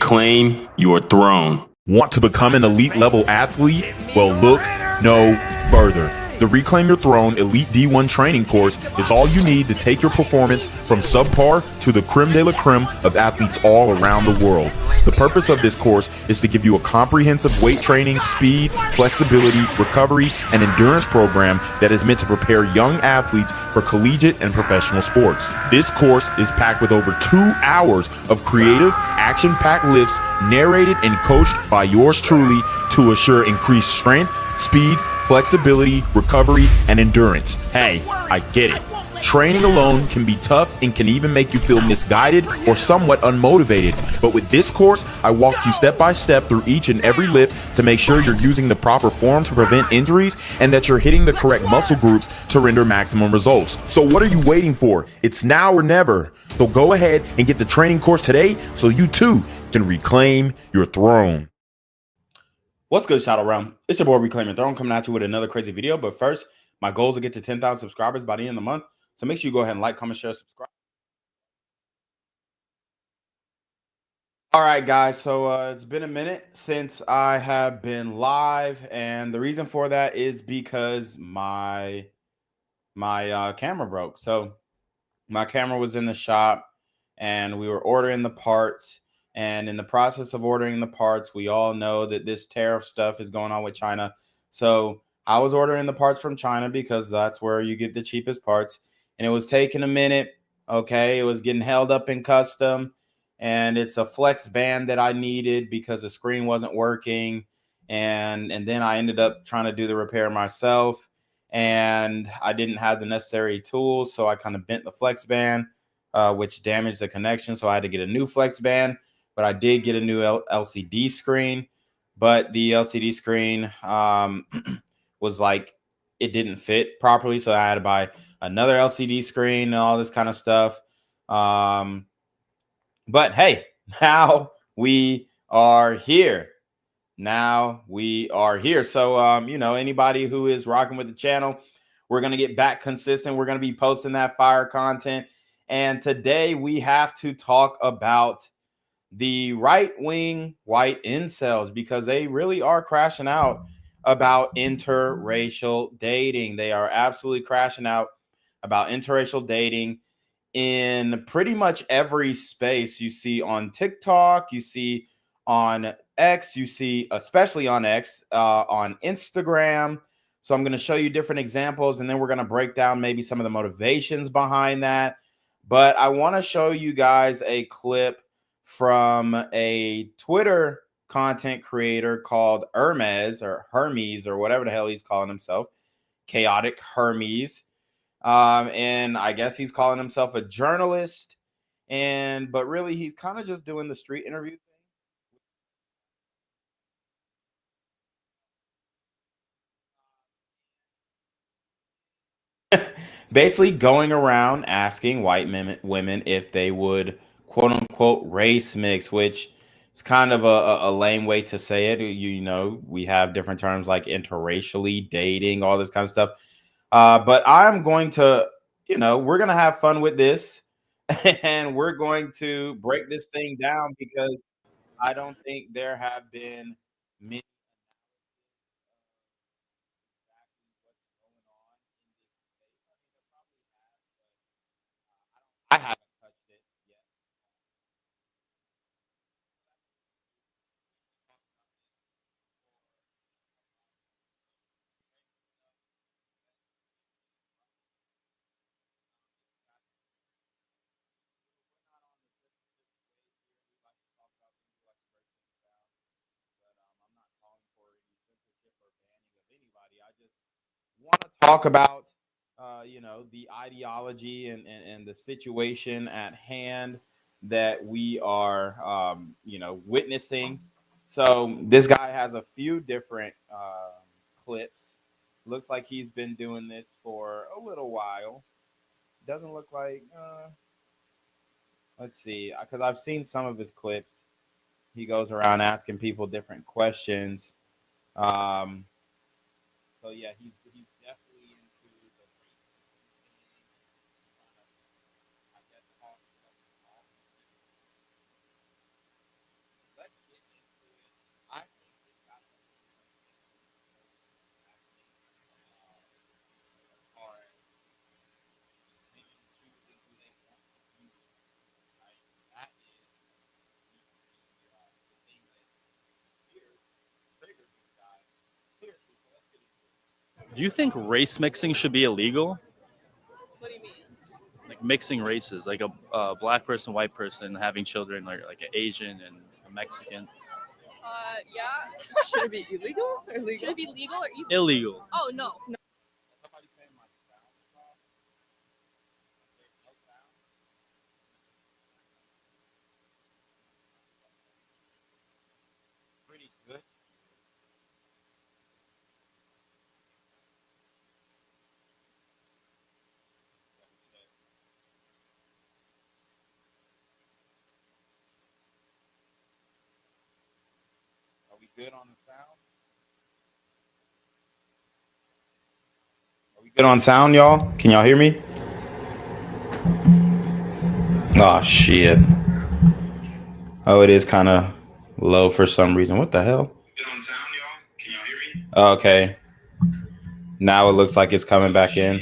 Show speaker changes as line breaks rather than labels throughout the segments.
Reclaim your throne.
Want to become an elite level athlete? Well, look no further. The Reclaim Your Throne Elite D1 training course is all you need to take your performance from subpar to the creme de la creme of athletes all around the world. The purpose of this course is to give you a comprehensive weight training, speed, flexibility, recovery, and endurance program that is meant to prepare young athletes for collegiate and professional sports. This course is packed with over 2 hours of creative, action-packed lifts narrated and coached by yours truly to assure increased strength, speed, flexibility, recovery, and endurance. Hey, I get it. Training alone can be tough and can even make you feel misguided or somewhat unmotivated. But with this course, I walk you step by step through each and every lift to make sure you're using the proper form to prevent injuries and that you're hitting the correct muscle groups to render maximum results. So what are you waiting for? It's now or never. So go ahead and get the training course today so you too can reclaim your throne.
What's good, Shadow Realm? It's your boy Reclaim Your Throne coming at you with another crazy video. But first, my goal is to get to 10,000 subscribers by the end of the month. So make sure you go ahead and like, comment, share, subscribe. All right, guys. So it's been a minute since I have been live. And the reason for that is because my camera broke. So my camera was in the shop and we were ordering the parts. And in the process of ordering the parts, we all know that this tariff stuff is going on with China. So I was ordering the parts from China because that's where you get the cheapest parts. And it was taking a minute. Okay, it was getting held up in custom. And it's a flex band that I needed because the screen wasn't working. And then I ended up trying to do the repair myself. And I didn't have the necessary tools. So I kind of bent the flex band, which damaged the connection. So I had to get a new flex band. But I did get a new LCD screen, but the LCD screen was like, it didn't fit properly. So I had to buy another LCD screen and all this kind of stuff. But hey, now we are here. So, anybody who is rocking with the channel, we're going to get back consistent. We're going to be posting that fire content. And today we have to talk about the right-wing white incels because they really are crashing out about interracial dating. They are absolutely crashing out about interracial dating in pretty much every space you see on TikTok, you see on X, you see especially on X, on Instagram. So I'm going to show you different examples and then we're going to break down maybe some of the motivations behind that. But I want to show you guys a clip from a Twitter content creator called Hermes or whatever the hell he's calling himself, Chaotic Hermes. And I guess he's calling himself a journalist. But really, he's kind of just doing the street interview thing. Basically going around asking white women if they would quote unquote race mix, which is kind of a lame way to say it. You know, we have different terms like interracially dating, all this kind of stuff. But I'm going to, we're going to have fun with this and we're going to break this thing down because I don't think there have been many. I haven't touched it yet. I'm not calling for any censorship or banning of anybody. I just want to talk about, the ideology and the situation at hand that we are, witnessing. So this guy has a few different clips. Looks like he's been doing this for a little while. Doesn't look like. Let's see, because I've seen some of his clips. He goes around asking people different questions. Um, so yeah, he's definitely into the racism thing. Trying to, I guess, call himself an
Do you think race mixing should be illegal?
What do you mean?
Like mixing races, like a black person, white person having children, like an Asian and a Mexican.
Yeah.
Should it be illegal or
Should
legal?
it be legal or evil?
Illegal.
Oh no.
Pretty good. Are we good on the sound? Are we good on sound, y'all? Can y'all hear me? Oh shit. Oh, it is kind of low for some reason. What the hell? Good on sound, y'all? Can y'all hear me? Okay. Now it looks like it's coming back in.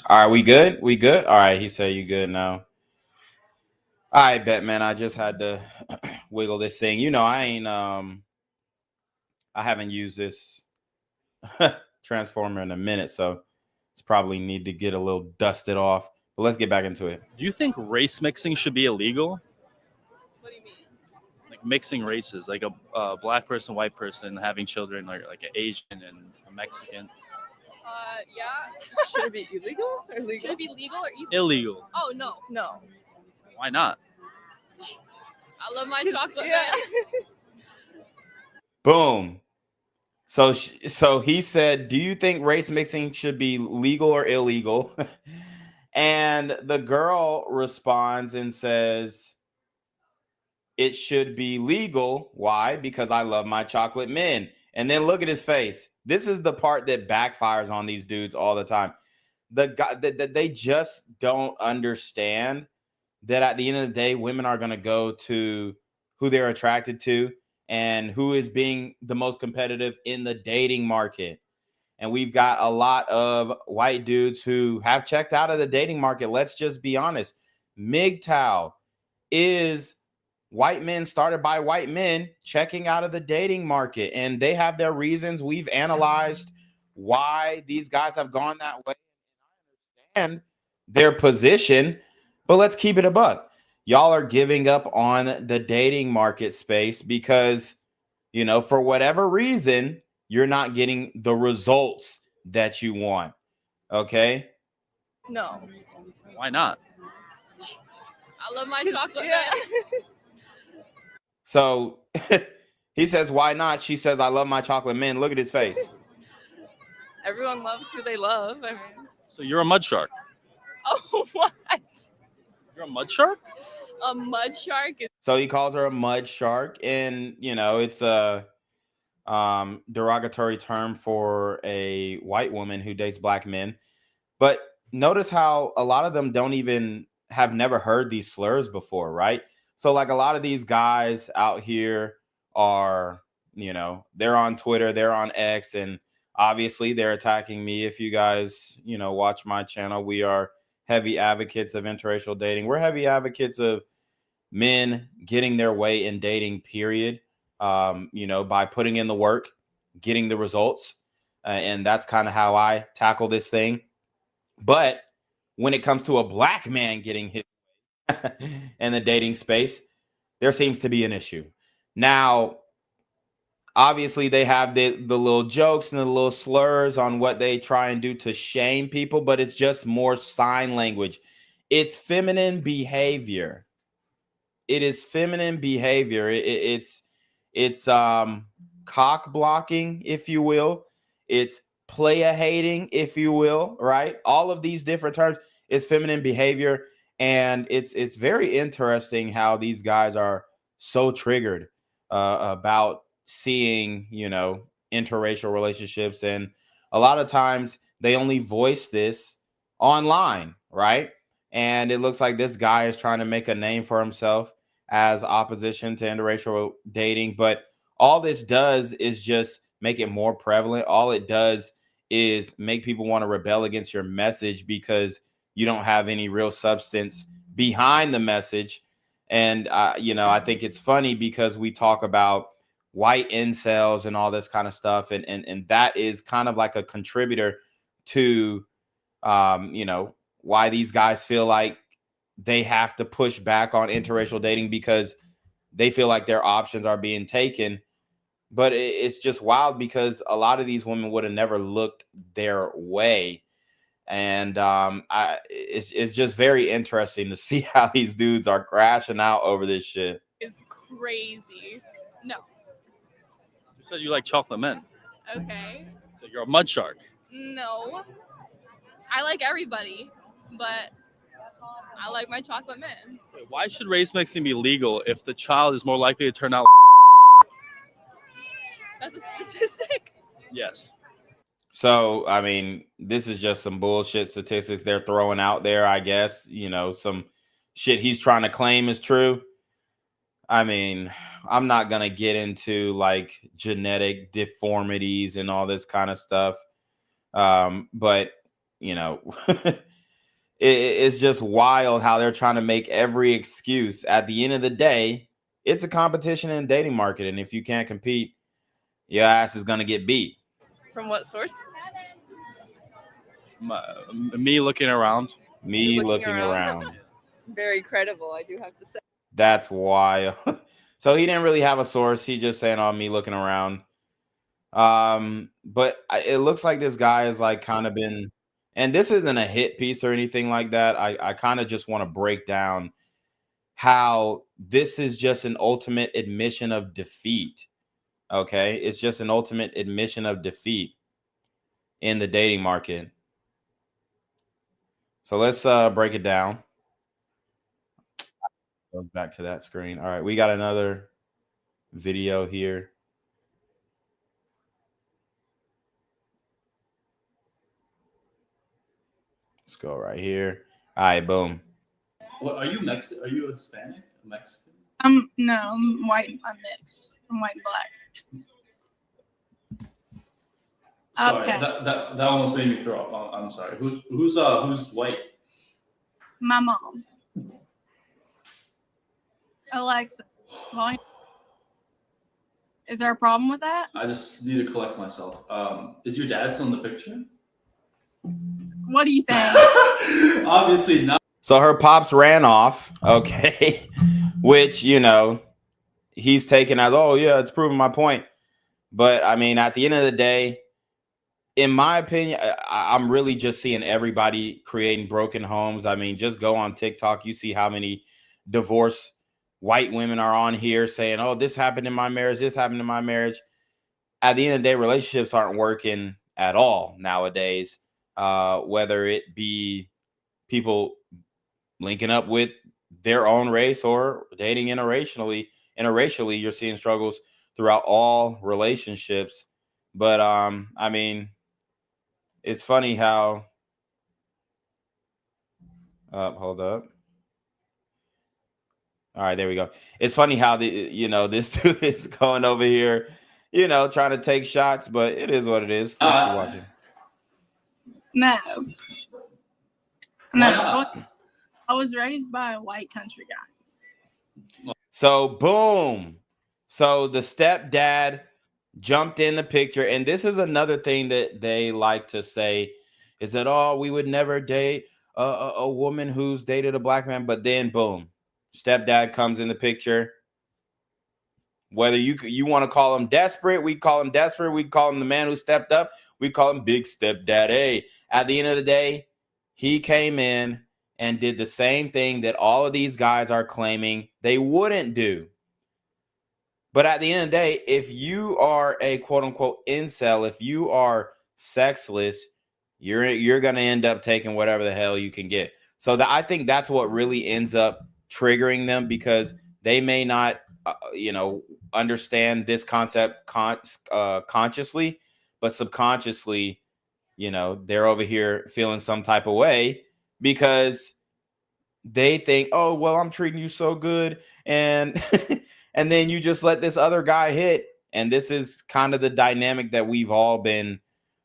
All right, we good? We good? All right, he said you good now. I bet, man. I just had to wiggle this thing. You know, I haven't used this transformer in a minute, so it's probably need to get a little dusted off. But let's get back into it.
Do you think race mixing should be illegal?
What do you mean?
Like mixing races, like a black person, white person having children, like an Asian and a Mexican.
Yeah.
Should it be illegal or
Should
legal?
it be legal or evil?
Illegal.
Oh no.
No.
Why not?
I love my chocolate.
Yeah.
Man.
Boom. So he said, "Do you think race mixing should be legal or illegal?" And the girl responds and says, "It should be legal. Why? Because I love my chocolate men." And then look at his face. This is the part that backfires on these dudes all the time. The guy that they just don't understand that at the end of the day, women are going to go to who they're attracted to and who is being the most competitive in the dating market. And we've got a lot of white dudes who have checked out of the dating market. Let's just be honest. MGTOW is white men started by white men checking out of the dating market, and they have their reasons. We've analyzed why these guys have gone that way and their position, but let's keep it a buck. Y'all are giving up on the dating market space because, you know, for whatever reason, you're not getting the results that you want. Okay.
No.
Why not?
I love my chocolate.
Yeah.
Man.
So he says, "Why not?" She says, "I love my chocolate men." Look at his face.
Everyone loves who they love. I mean,
So you're a mud shark.
Oh what?
You're a mud shark?
A mud shark is
So he calls her a mud shark, and you know it's a derogatory term for a white woman who dates black men. But notice how a lot of them don't even have never heard these slurs before, right? So like a lot of these guys out here are, you know, they're on Twitter, they're on X, and obviously they're attacking me. If you guys, you know, watch my channel, we are heavy advocates of interracial dating. We're heavy advocates of men getting their way in dating, period. You know, by putting in the work, getting the results. And that's kind of how I tackle this thing. But when it comes to a black man getting his in the dating space, there seems to be an issue. Now, obviously, they have the little jokes and the little slurs on what they try and do to shame people, but it's just more sign language. It's feminine behavior. It is feminine behavior. It's cock blocking, if you will. It's playa hating, if you will, right? All of these different terms is feminine behavior, and it's very interesting how these guys are so triggered about seeing, you know, interracial relationships, and a lot of times they only voice this online, right? And it looks like this guy is trying to make a name for himself as opposition to interracial dating, but all this does is just make it more prevalent. All it does is make people want to rebel against your message because you don't have any real substance behind the message. And you know, I think it's funny because we talk about white incels and all this kind of stuff, and that is kind of like a contributor to why these guys feel like they have to push back on interracial dating because they feel like their options are being taken. But it's just wild because a lot of these women would have never looked their way. And it's just very interesting to see how these dudes are crashing out over this shit.
It's crazy. No.
You said you like chocolate men.
Okay.
So you're a mud shark.
No. I like everybody, but I like my chocolate men.
Wait, why should race mixing be legal if the child is more likely to turn out?
That's a statistic.
Yes.
So, I mean, this is just some bullshit statistics they're throwing out there, I guess. Some shit he's trying to claim is true. I mean, I'm not going to get into like genetic deformities and all this kind of stuff. But, it's just wild how they're trying to make every excuse. At the end of the day, it's a competition in the dating market. And if you can't compete, your ass is going to get beat.
From what source?
Me looking around.
Me looking
looking around.
around.
Very credible, I do have to say.
That's wild. So he didn't really have a source. He just saying on me looking around. But it looks like this guy has like kind of been, and this isn't a hit piece or anything like that. I kind of just want to break down how this is just an ultimate admission of defeat. Okay. It's just an ultimate admission of defeat in the dating market. So let's break it down. Go back to that screen. All right, we got another video here. Let's go right here. All right, boom.
What are you Mexican? Are you Hispanic? Mexican?
No, I'm white. I'm mixed. I'm white and black.
Sorry,
Okay.
that almost made me throw up. I'm sorry. Who's white?
My mom. Alexa. Volume. Is there a problem with that?
I just need to collect myself. Is your dad still in the picture?
What do you think?
Obviously not.
So her pops ran off, okay, which, he's taken as, oh, yeah, it's proving my point. But, I mean, at the end of the day, in my opinion, I'm really just seeing everybody creating broken homes. I mean, just go on TikTok. You see how many divorced white women are on here saying, oh, this happened in my marriage. This happened in my marriage. At the end of the day, relationships aren't working at all nowadays, whether it be people linking up with their own race or dating interracially. Interracially, you're seeing struggles throughout all relationships. But, I mean, it's funny how, hold up. All right, there we go. It's funny how this dude is going over here, trying to take shots, but it is what it is. Let's keep watching.
No.
Why not?
I was raised by a white country guy.
So boom. So the stepdad jumped in the picture, and this is another thing that they like to say is that, oh, we would never date a woman who's dated a black man, but then boom, stepdad comes in the picture. Whether you want to call him desperate, we call him desperate. We call him the man who stepped up. We call him Big Stepdaddy. At the end of the day, he came in and did the same thing that all of these guys are claiming they wouldn't do. But at the end of the day, if you are a quote unquote incel, if you are sexless, you're going to end up taking whatever the hell you can get. So I think that's what really ends up triggering them, because they may not, understand this concept consciously, but subconsciously, they're over here feeling some type of way because they think, oh, well, I'm treating you so good. And, and then you just let this other guy hit. And this is kind of the dynamic that we've all been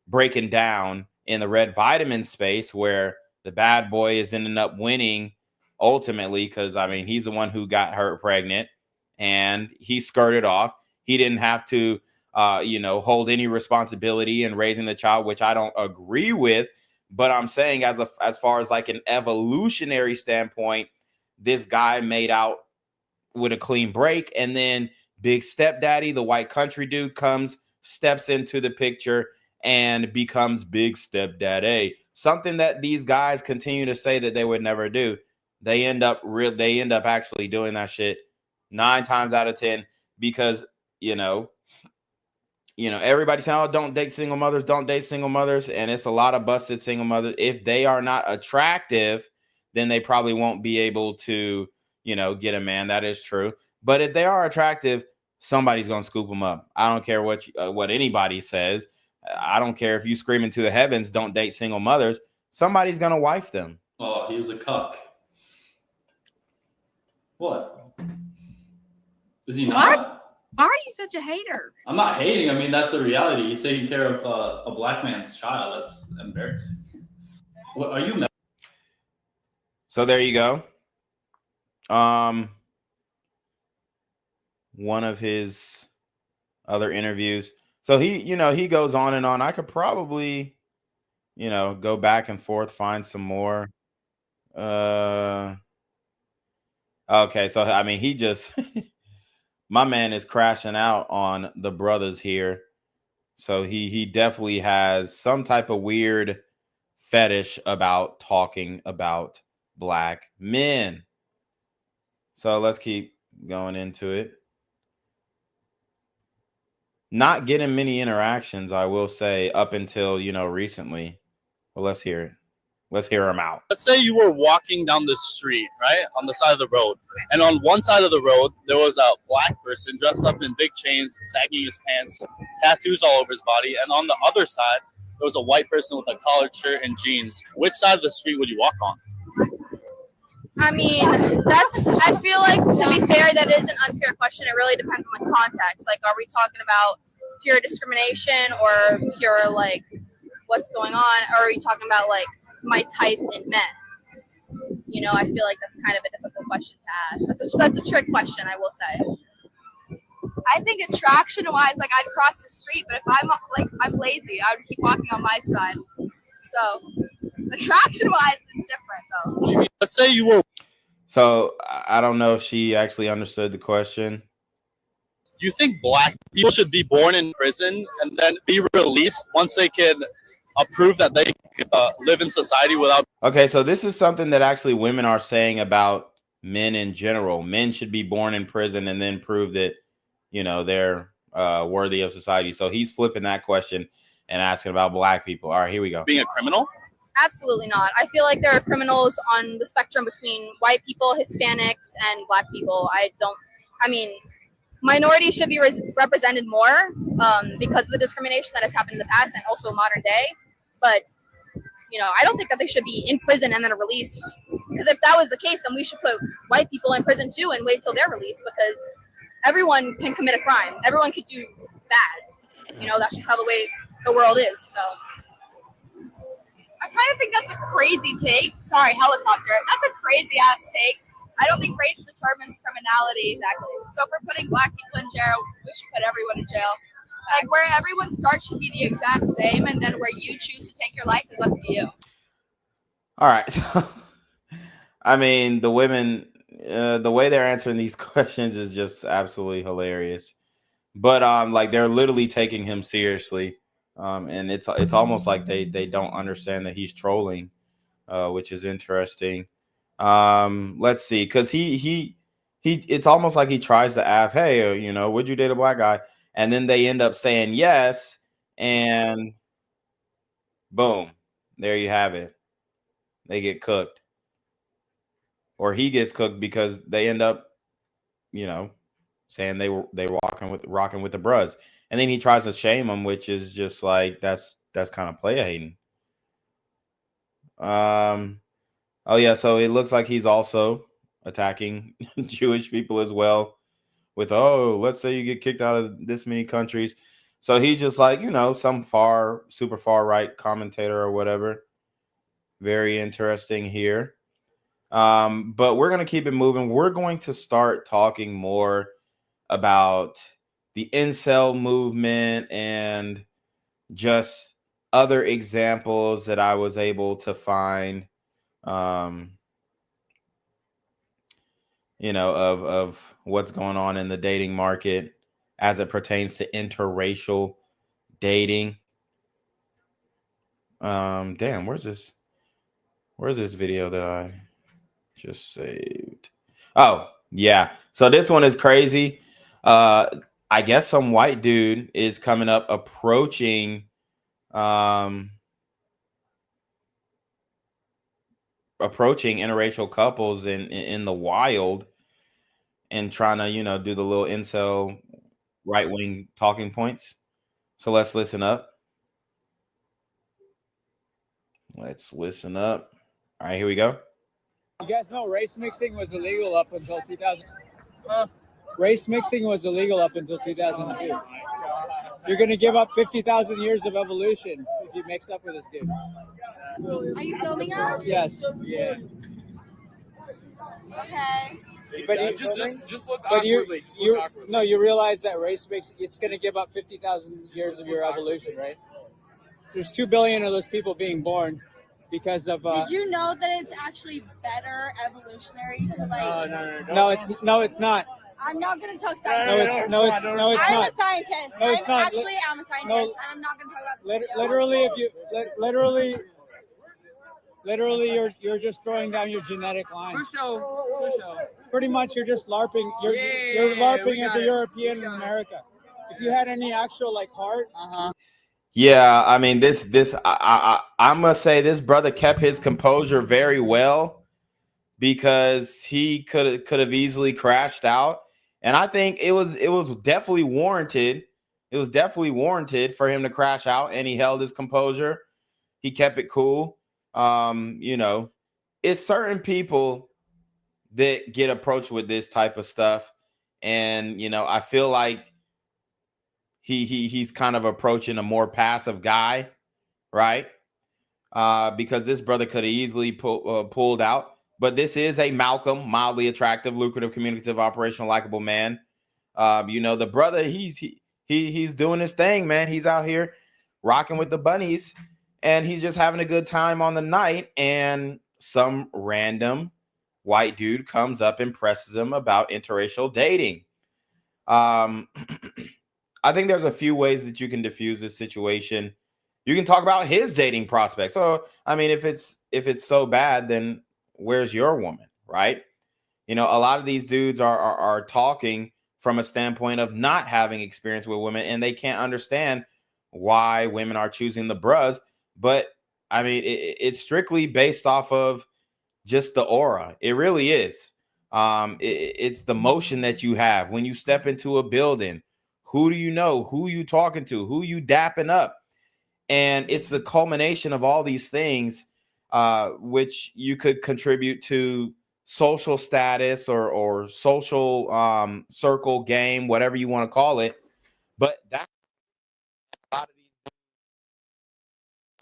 breaking down in the red vitamin space, where the bad boy is ending up winning ultimately, because I mean, he's the one who got her pregnant and he skirted off. he didn't have to, hold any responsibility in raising the child, which I don't agree with. But I'm saying as far as like an evolutionary standpoint, this guy made out with a clean break, and then Big Stepdaddy, the white country dude, steps into the picture and becomes Big Stepdaddy. Something that these guys continue to say that they would never do. They end up actually doing that shit 9 times out of 10 because everybody's saying, "Oh, don't date single mothers, don't date single mothers," and it's a lot of busted single mothers. If they are not attractive, then they probably won't be able to, get a man. That is true. But if they are attractive, somebody's gonna scoop them up. I don't care what anybody says. I don't care if you scream into the heavens, "Don't date single mothers." Somebody's gonna wife them.
Oh, he was a cuck. What? Is he not?
Why are you such a hater?
I'm not hating. I mean, that's the reality. He's taking care of a black man's child. That's embarrassing. What are you?
So there you go. One of his other interviews. So he goes on and on. I could probably, go back and forth, find some more. Okay, so I mean, he just my man is crashing out on the brothers here. So he definitely has some type of weird fetish about talking about black men. So let's keep going into it. Not getting many interactions, I will say, up until, recently. Well, let's hear it. Let's hear him out.
Let's say you were walking down the street, right, on the side of the road. And on one side of the road, there was a black person dressed up in big chains, sagging his pants, tattoos all over his body. And on the other side, there was a white person with a collared shirt and jeans. Which side of the street would you walk on?
I mean, I feel like, to be fair, that is an unfair question. It really depends on the context. Like, are we talking about pure discrimination or pure, like, what's going on? Or are we talking about, like, my type in men? I feel like that's kind of a difficult question to ask. That's a trick question, I will say. I think attraction-wise, like, I'd cross the street, but if I'm lazy, I would keep walking on my side. So, attraction-wise, it's different, though.
Let's say you were.
So, I don't know if she actually understood the question.
Do you think black people should be born in prison and then be released once they can prove that they could live in society without?
Okay, so this is something that actually women are saying about men in general. Men should be born in prison and then prove that, they're worthy of society. So he's flipping that question and asking about black people. All right, here we go.
Being a criminal?
Absolutely not. I feel like there are criminals on the spectrum between white people, Hispanics, and black people. Minorities should be represented more because of the discrimination that has happened in the past and also modern day. But, I don't think that they should be in prison and then released. Because if that was the case, then we should put white people in prison too and wait till they're released, because everyone can commit a crime. Everyone could do bad. That's just how the world is. So I kind of think that's a crazy take. Sorry, helicopter. That's a crazy ass take. I don't think race determines criminality exactly. So if we're putting black people in jail, we should put everyone in jail. Like, where everyone starts should be the exact same, and then where you choose to take your life is up to you.
All right. I mean, the women, the way they're answering these questions is just absolutely hilarious. But like, they're literally taking him seriously. And it's almost like they don't understand that he's trolling, which is interesting. Let's see, because he it's almost like he tries to ask, "Hey, would you date a black guy?" And then they end up saying yes, and boom, there you have it. They get cooked, or he gets cooked because they end up, saying they were rocking with the bros, and then he tries to shame them, which is just like that's kind of play hating. Oh yeah, so it looks like he's also attacking Jewish people as well. With, let's say you get kicked out of this many countries. So he's just like, some super far right commentator or whatever. Very interesting here. But we're going to keep it moving. We're going to start talking more about the incel movement and just other examples that I was able to find, you know, of what's going on in the dating market as it pertains to interracial dating. Damn, where's this video that I just saved? Oh, yeah. So this one is crazy. I guess some white dude is coming up approaching interracial couples in the wild and trying to, you know, do the little incel right-wing talking points. So let's listen up. Let's listen up. All right, here we go.
You guys know race mixing was illegal up until 2000. Race mixing was illegal up until 2002. You're going to give up 50,000 years of evolution if you mix up with this dude.
Are you filming us?
Yes. Yeah.
Okay.
But just look awkwardly. No, you realize that race mix, it's going to give up 50,000 years of your evolution, right? There's 2 billion of those people being born because of.
Did you know that it's actually better evolutionary to like?
No, it's not.
I'm not going to talk science.
No, it's not.
I'm a scientist.
No, it's not.
I'm a scientist, and I'm not going to talk about this.
Literally, you're just throwing down your genetic line. For sure. Pretty much, you're just LARPing. You're LARPing as a European in America. If you had any actual like heart.
Yeah, I mean, I must say this brother kept his composure very well because he could have easily crashed out, and I think it was definitely warranted. It was definitely warranted for him to crash out, and he held his composure. He kept it cool. You know, it's certain people that get approached with this type of stuff, and you know, I feel like he's kind of approaching a more passive guy, right? Because this brother could have easily pulled out, but this is a Malcolm, mildly attractive, lucrative, communicative, operational, likable man. You know, the brother, he's doing his thing, man. He's out here rocking with the bunnies, and he's just having a good time on the night. And some random white dude comes up and presses him about interracial dating. I think there's a few ways that you can diffuse this situation. You can talk about his dating prospects. So, I mean, if it's so bad, then where's your woman, right? You know, a lot of these dudes are talking from a standpoint of not having experience with women, and they can't understand why women are choosing the bros. But I mean, it's strictly based off of just the aura. It really is. It's the motion that you have when you step into a building. Who do you know? Who you talking to? Who you dapping up? And it's the culmination of all these things, which you could contribute to social status or social circle game, whatever you want to call it. But that's a lot of these.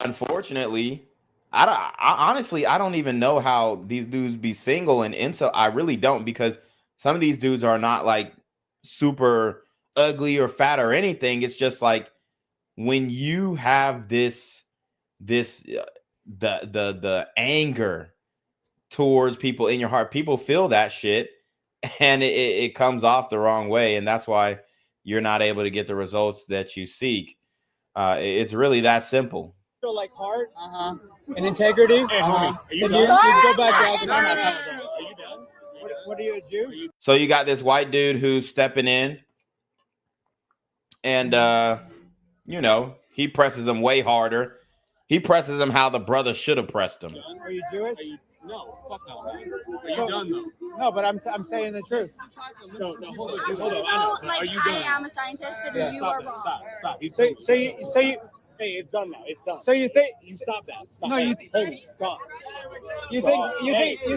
Unfortunately, I don't even know how these dudes be single and incel. I really don't, because some of these dudes are not like super ugly or fat or anything. It's just like when you have the anger towards people in your heart, people feel that shit, and it comes off the wrong way, and that's why you're not able to get the results that you seek. It's really that simple.
Like heart and integrity. Hey, homie, are you done? Go back to are you done? What are you, a Jew?
So you got this white dude who's stepping in, and you know, he presses him way harder. He presses him how the brother should have pressed him.
Are you Jewish?
No, fuck no, man. Are you done though?
No, but I'm saying the truth.
No, hold on.
Actually,
Hold on.
like,
Are you
I
done?
am a scientist, and you are wrong.
Stop.
So you.
Hey, it's done now. It's done.
So you think
you stop that? Stop.
No, you
stop.
You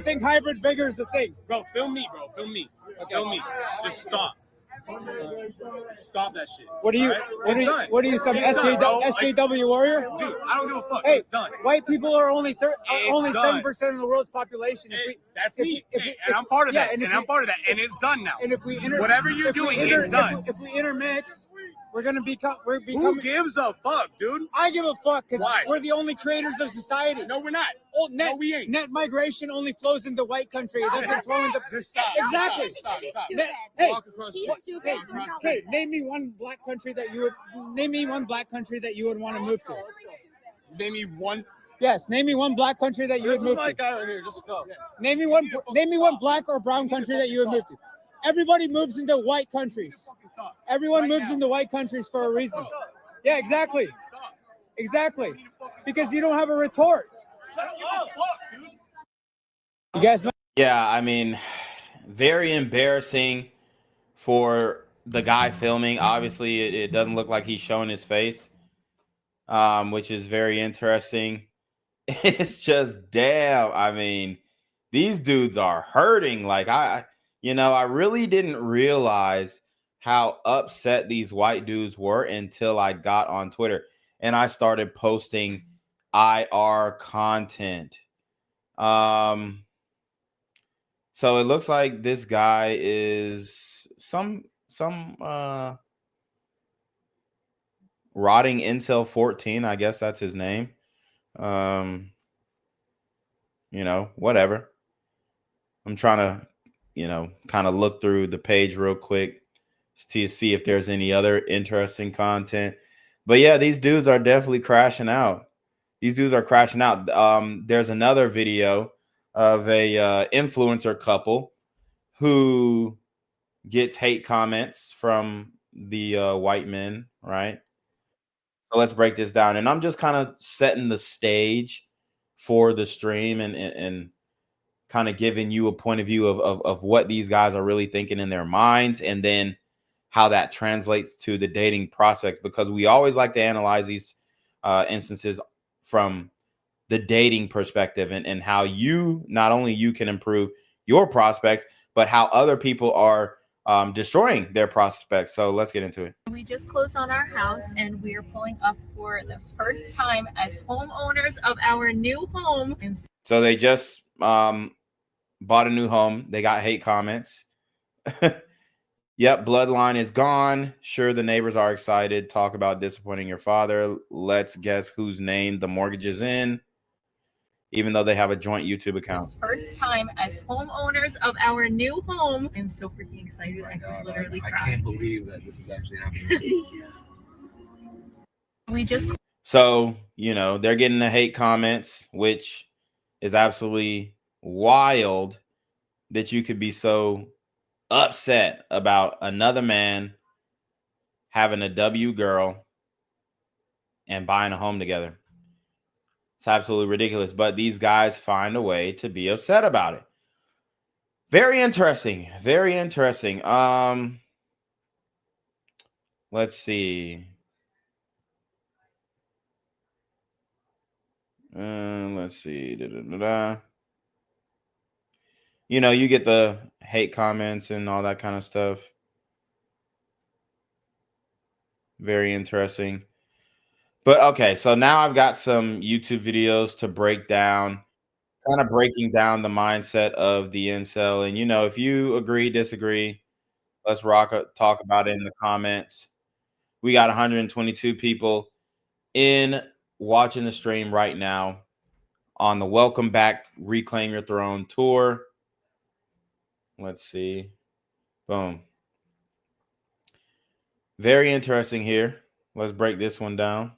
think hybrid vigor is a thing,
bro? Film me, bro. Film me. Okay. Film me. Just stop. Stop that shit.
What are you?
Right?
What are you? Some SJW warrior?
Dude, I don't give a fuck.
Hey,
It's done.
white people are only
It's done.
7% of the world's population.
That's me, and I'm part of that. And I'm part of that. And it's done now.
And if we
whatever you're doing is done.
If we intermix, we're gonna become.
Who gives a fuck, dude?
I give a fuck because
Why?
we're the only creators of society.
No, we're not.
No, we ain't. Net migration only flows into white country. It doesn't flow into.
Just stop.
Exactly.
Stop.
Hey,
Walk across the street.
hey, name me one black country that you would want to move to.
Name me one.
Yes, name me one black country that you would move to.
This is my guy right here. Just go.
Name me one black or brown country that you would move to. Everybody moves into white countries. Everyone moves into white countries for a reason. Yeah, exactly. Exactly. Because you don't have a retort. You guys know?
Yeah, I mean, very embarrassing for the guy filming. Obviously, it doesn't look like he's showing his face, which is very interesting. It's just, damn. I mean, these dudes are hurting. Like, I really didn't realize how upset these white dudes were until I got on Twitter and I started posting IR content. So it looks like this guy is some rotting incel 14. I guess that's his name. Whatever. I'm trying to, kind of look through the page real quick to see if there's any other interesting content. But yeah, these dudes are definitely crashing out. There's another video of a influencer couple who gets hate comments from the white men, right? So let's break this down. And I'm just kind of setting the stage for the stream and kind of giving you a point of view of what these guys are really thinking in their minds, and then how that translates to the dating prospects, because we always like to analyze these instances from the dating perspective and how not only you can improve your prospects, but how other people are destroying their prospects. So let's get into it.
We just closed on our house and we are pulling up for the first time as homeowners of our new home.
So they just bought a new home. They got hate comments. Yep, bloodline is gone. Sure, the neighbors are excited. Talk about disappointing your father. Let's guess whose name the mortgage is in, even though they have a joint YouTube account.
First time as homeowners of our new home. I'm so freaking excited. I can literally cry.
I can't believe that this is actually happening.
So, they're getting the hate comments, which is absolutely wild that you could be so upset about another man having a W girl and buying a home together. It's absolutely ridiculous, but these guys find a way to be upset about it. Very interesting. Very interesting. Let's see. Let's see. You get the hate comments and all that kind of stuff. Very interesting. But okay, so now I've got some YouTube videos to break down, kind of breaking down the mindset of the incel. And, if you agree, disagree, let's talk about it in the comments. We got 122 people watching the stream right now on the Welcome Back, Reclaim Your Throne tour. Let's see. Boom. Very interesting here. Let's break this one down.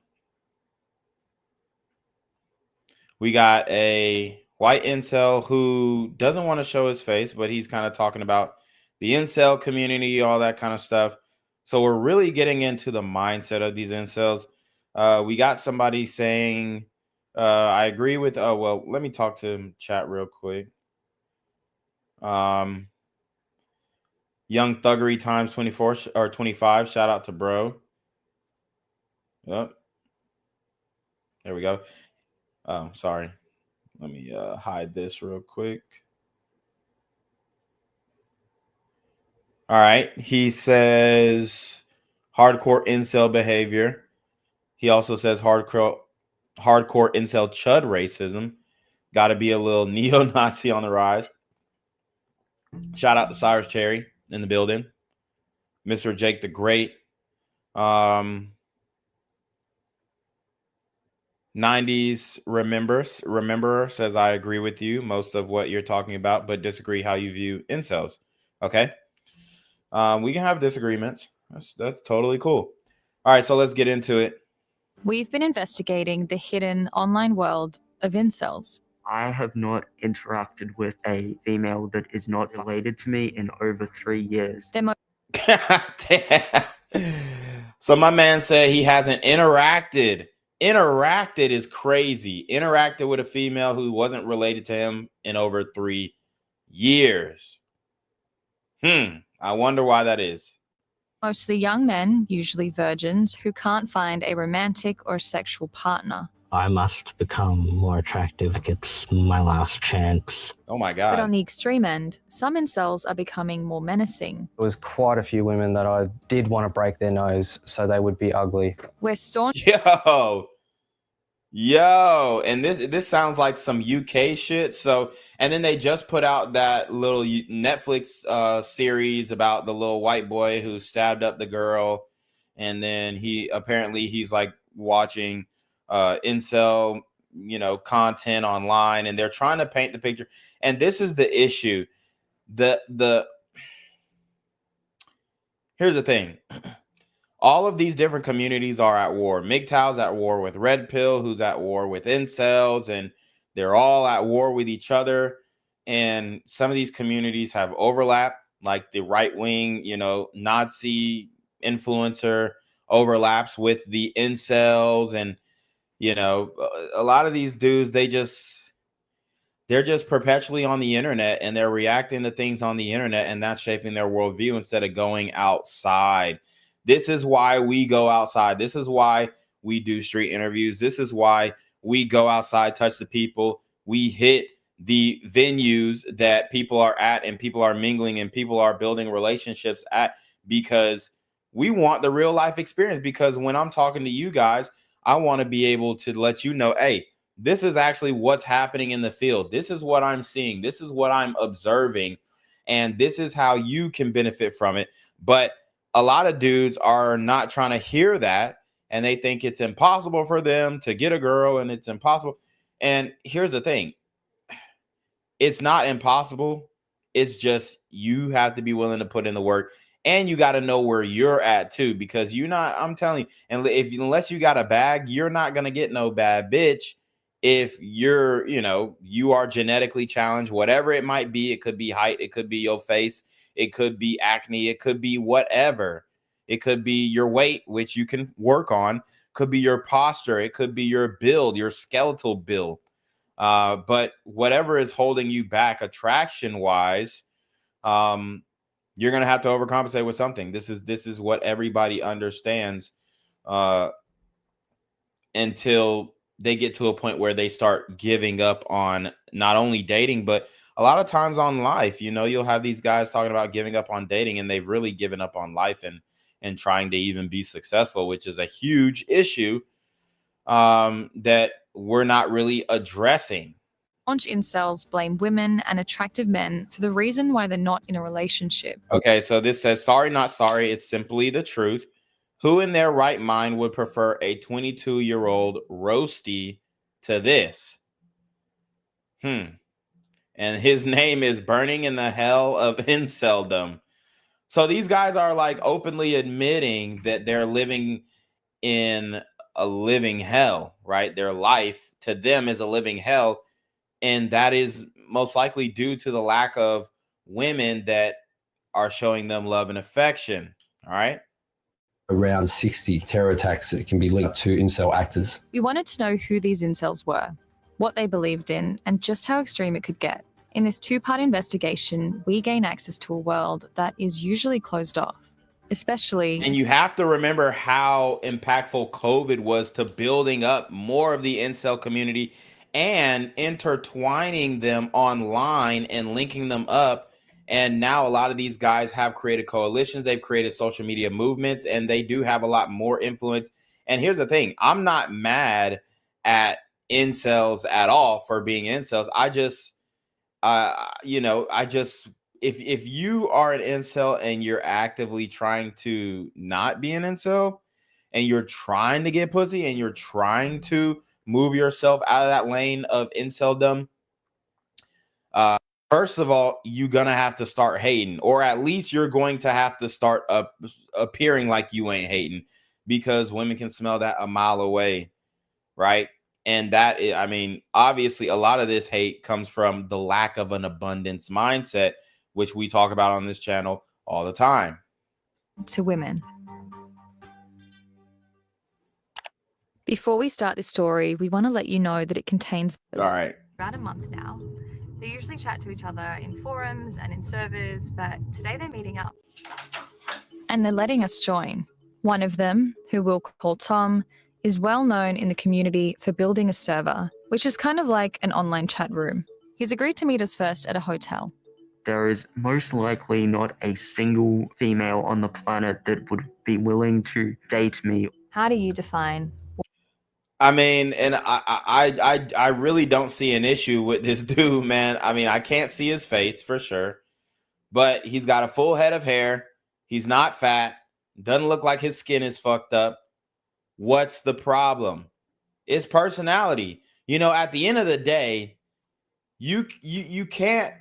We got a white incel who doesn't want to show his face, but he's kind of talking about the incel community, all that kind of stuff. So we're really getting into the mindset of these incels. We got somebody saying, I agree with, let me talk to chat real quick. Young Thuggery times 24 or 25. Shout out to bro. Yep. There we go. Oh, sorry. Let me hide this real quick. All right. He says hardcore incel behavior. He also says hardcore incel chud racism. Got to be a little neo-Nazi on the rise. Shout out to Cyrus Cherry in the building. Mr. Jake the Great. 90s remember says, I agree with you most of what you're talking about, but disagree how you view incels. Okay. We can have disagreements. That's totally cool. All right, so let's get into it.
We've been investigating the hidden online world of incels.
I have not interacted with a female that is not related to me in over 3 years.
So my man said he hasn't interacted. Interacted is crazy. Interacted with a female who wasn't related to him in over 3 years. I wonder why that is.
Mostly young men, usually virgins, who can't find a romantic or sexual partner.
I must become more attractive. It's my last chance.
Oh my God.
But on the extreme end, some incels are becoming more menacing.
There was quite a few women that I did want to break their nose so they would be ugly.
We're staunch.
Yo, and this sounds like some UK shit. So, and then they just put out that little Netflix series about the little white boy who stabbed up the girl, and then he's like watching incel, content online, and they're trying to paint the picture. And this is the issue. Here's the thing. All of these different communities are at war. MGTOW's at war with Red Pill, who's at war with incels, and they're all at war with each other. And some of these communities have overlap, like the right-wing, Nazi influencer overlaps with the incels. And, a lot of these dudes, they're just perpetually on the internet, and they're reacting to things on the internet, and that's shaping their worldview instead of going outside. This is why we go outside. This is why we do street interviews. This is why we go outside, touch the people. We hit the venues that people are at, and people are mingling, and people are building relationships at, because we want the real life experience. Because when I'm talking to you guys, I want to be able to let you know, hey, this is actually what's happening in the field. This is what I'm seeing. This is what I'm observing. And this is how you can benefit from it. But a lot of dudes are not trying to hear that, and they think it's impossible for them to get a girl, and it's impossible. And here's the thing. It's not impossible. It's just you have to be willing to put in the work, and you got to know where you're at too, because I'm telling you, and unless you got a bag, you're not going to get no bad bitch. If you're, you are genetically challenged, whatever it might be. It could be height. It could be your face. It could be acne. It could be whatever. It could be your weight, which you can work on. Could be your posture. It could be your build, your skeletal build. But whatever is holding you back attraction-wise, you're going to have to overcompensate with something. This is what everybody understands until they get to a point where they start giving up on not only dating, but a lot of times on life. You'll have these guys talking about giving up on dating, and they've really given up on life and trying to even be successful, which is a huge issue that we're not really addressing.
Staunch incels blame women and attractive men for the reason why they're not in a relationship.
Okay, so this says, sorry, not sorry. It's simply the truth. Who in their right mind would prefer a 22-year-old roasty to this? And his name is Burning in the Hell of Inceldom. So these guys are like openly admitting that they're living in a living hell, right? Their life to them is a living hell. And that is most likely due to the lack of women that are showing them love and affection. All right.
Around 60 terror attacks that can be linked to incel actors.
We wanted to know who these incels were, what they believed in, and just how extreme it could get. In this two-part investigation, we gain access to a world that is usually closed off, especially...
And you have to remember how impactful COVID was to building up more of the incel community and intertwining them online and linking them up And now a lot of these guys have created coalitions, they've created social media movements, and they do have a lot more influence. And here's the thing, I'm not mad at incels at all for being incels. I just, if you are an incel and you're actively trying to not be an incel, and you're trying to get pussy, and you're trying to move yourself out of that lane of inceldom, first of all, you're gonna have to start hating, or at least you're going to have to start appearing like you ain't hating, because women can smell that a mile away, right? And that is, I mean, obviously, a lot of this hate comes from the lack of an abundance mindset, which we talk about on this channel all the time.
To women. Before we start this story, we want to let you know that it contains
All right.
about a month now. They usually chat to each other in forums and in servers, but today they're meeting up. And they're letting us join. One of them, who we'll call Tom, is well known in the community for building a server, which is kind of like an online chat room. He's agreed to meet us first at a hotel.
There is most likely not a single female on the planet that would be willing to date me.
How do you define?
I mean, and I really don't see an issue with this dude, man. I mean, I can't see his face for sure, but he's got a full head of hair. He's not fat. Doesn't look like his skin is fucked up. What's the problem? It's personality. You know, at the end of the day, you can't,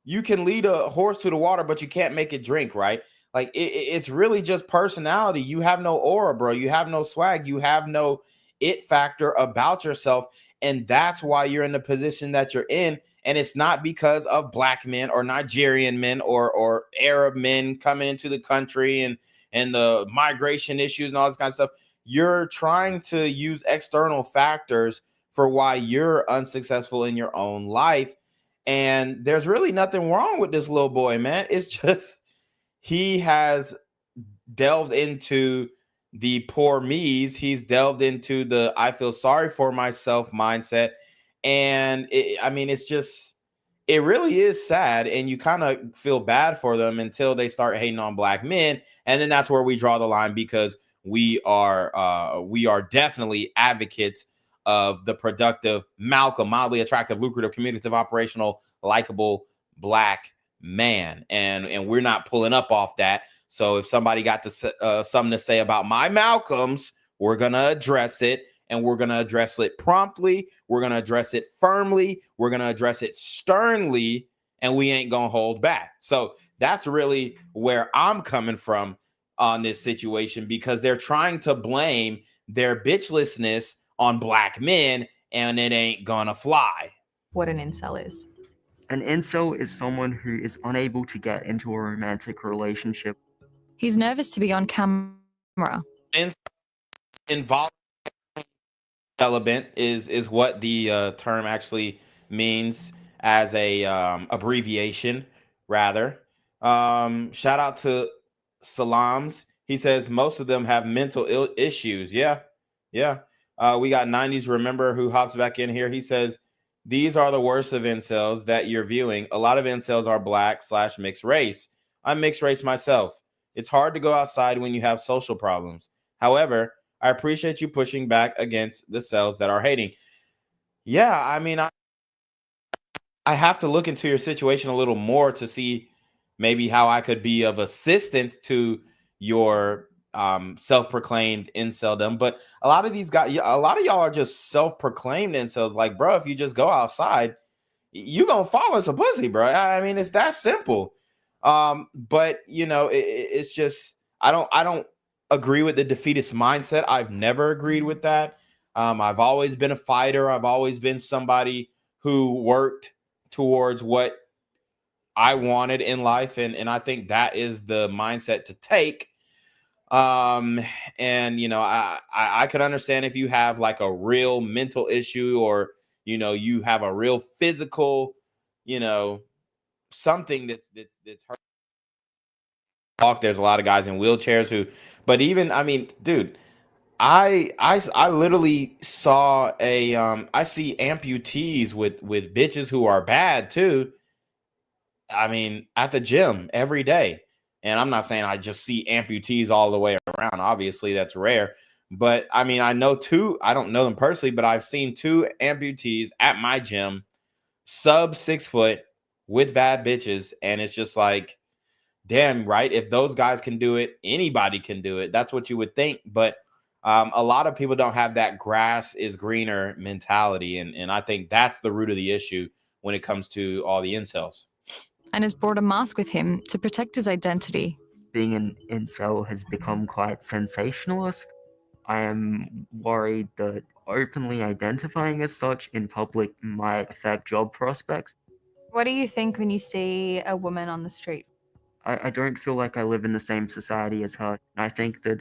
you can lead a horse to the water, but you can't make it drink, right? Like it's really just personality. You have no aura, bro. You have no swag. You have no it factor about yourself. And that's why you're in the position that you're in. And it's not because of black men or Nigerian men or Arab men coming into the country and the migration issues and all this kind of stuff. You're trying to use external factors for why you're unsuccessful in your own life. And there's really nothing wrong with this little boy, man. It's just he has delved into the poor me's. He's delved into the I feel sorry for myself mindset. And it's just, it really is sad. And you kind of feel bad for them until they start hating on black men. And then that's where we draw the line, because we are definitely advocates of the productive, Malcolm, mildly attractive, lucrative, communicative, operational, likable black man. And we're not pulling up off that. So if somebody got something to say about my Malcolms, we're going to address it, and we're going to address it promptly. We're going to address it firmly. We're going to address it sternly, and we ain't going to hold back. So that's really where I'm coming from on this situation, because they're trying to blame their bitchlessness on black men, and it ain't going to fly.
What an incel is.
An incel is someone who is unable to get into a romantic relationship.
He's nervous to be on camera.
Involuntary celibate is what the term actually means, as a abbreviation, rather. Shout out to Salams. He says most of them have mental issues. Yeah. We got 90s Remember, who hops back in here. He says, these are the worst of incels that you're viewing. A lot of incels are black/mixed race. I'm mixed race myself. It's hard to go outside when you have social problems. However, I appreciate you pushing back against the cells that are hating. Yeah, I mean, I have to look into your situation a little more to see maybe how I could be of assistance to your self-proclaimed inceldom. But a lot of these guys, a lot of y'all are just self-proclaimed incels. Like, bro, if you just go outside, you gonna fall in some pussy, bro. I mean, it's that simple. But you know, it's just I don't agree with the defeatist mindset. I've never agreed with that. I've always been a fighter. I've always been somebody who worked towards what I wanted in life, and I think that is the mindset to take. And you know, I could understand if you have like a real mental issue, or you know, you have a real physical, you know, something that's hurt. There's a lot of guys in wheelchairs who, but even, I mean, dude, I literally saw I see amputees with bitches who are bad too, I mean, at the gym every day. And I'm not saying I just see amputees all the way around. Obviously, that's rare. But I mean, I know two, I don't know them personally, but I've seen two amputees at my gym, sub 6 foot, with bad bitches. And it's just like, damn, right? If those guys can do it, anybody can do it. That's what you would think. But a lot of people don't have that grass is greener mentality. And I think that's the root of the issue when it comes to all the incels.
And has brought a mask with him to protect his identity.
Being an incel has become quite sensationalist. I am worried that openly identifying as such in public might affect job prospects.
What do you think when you see a woman on the street?
I don't feel like I live in the same society as her. I think that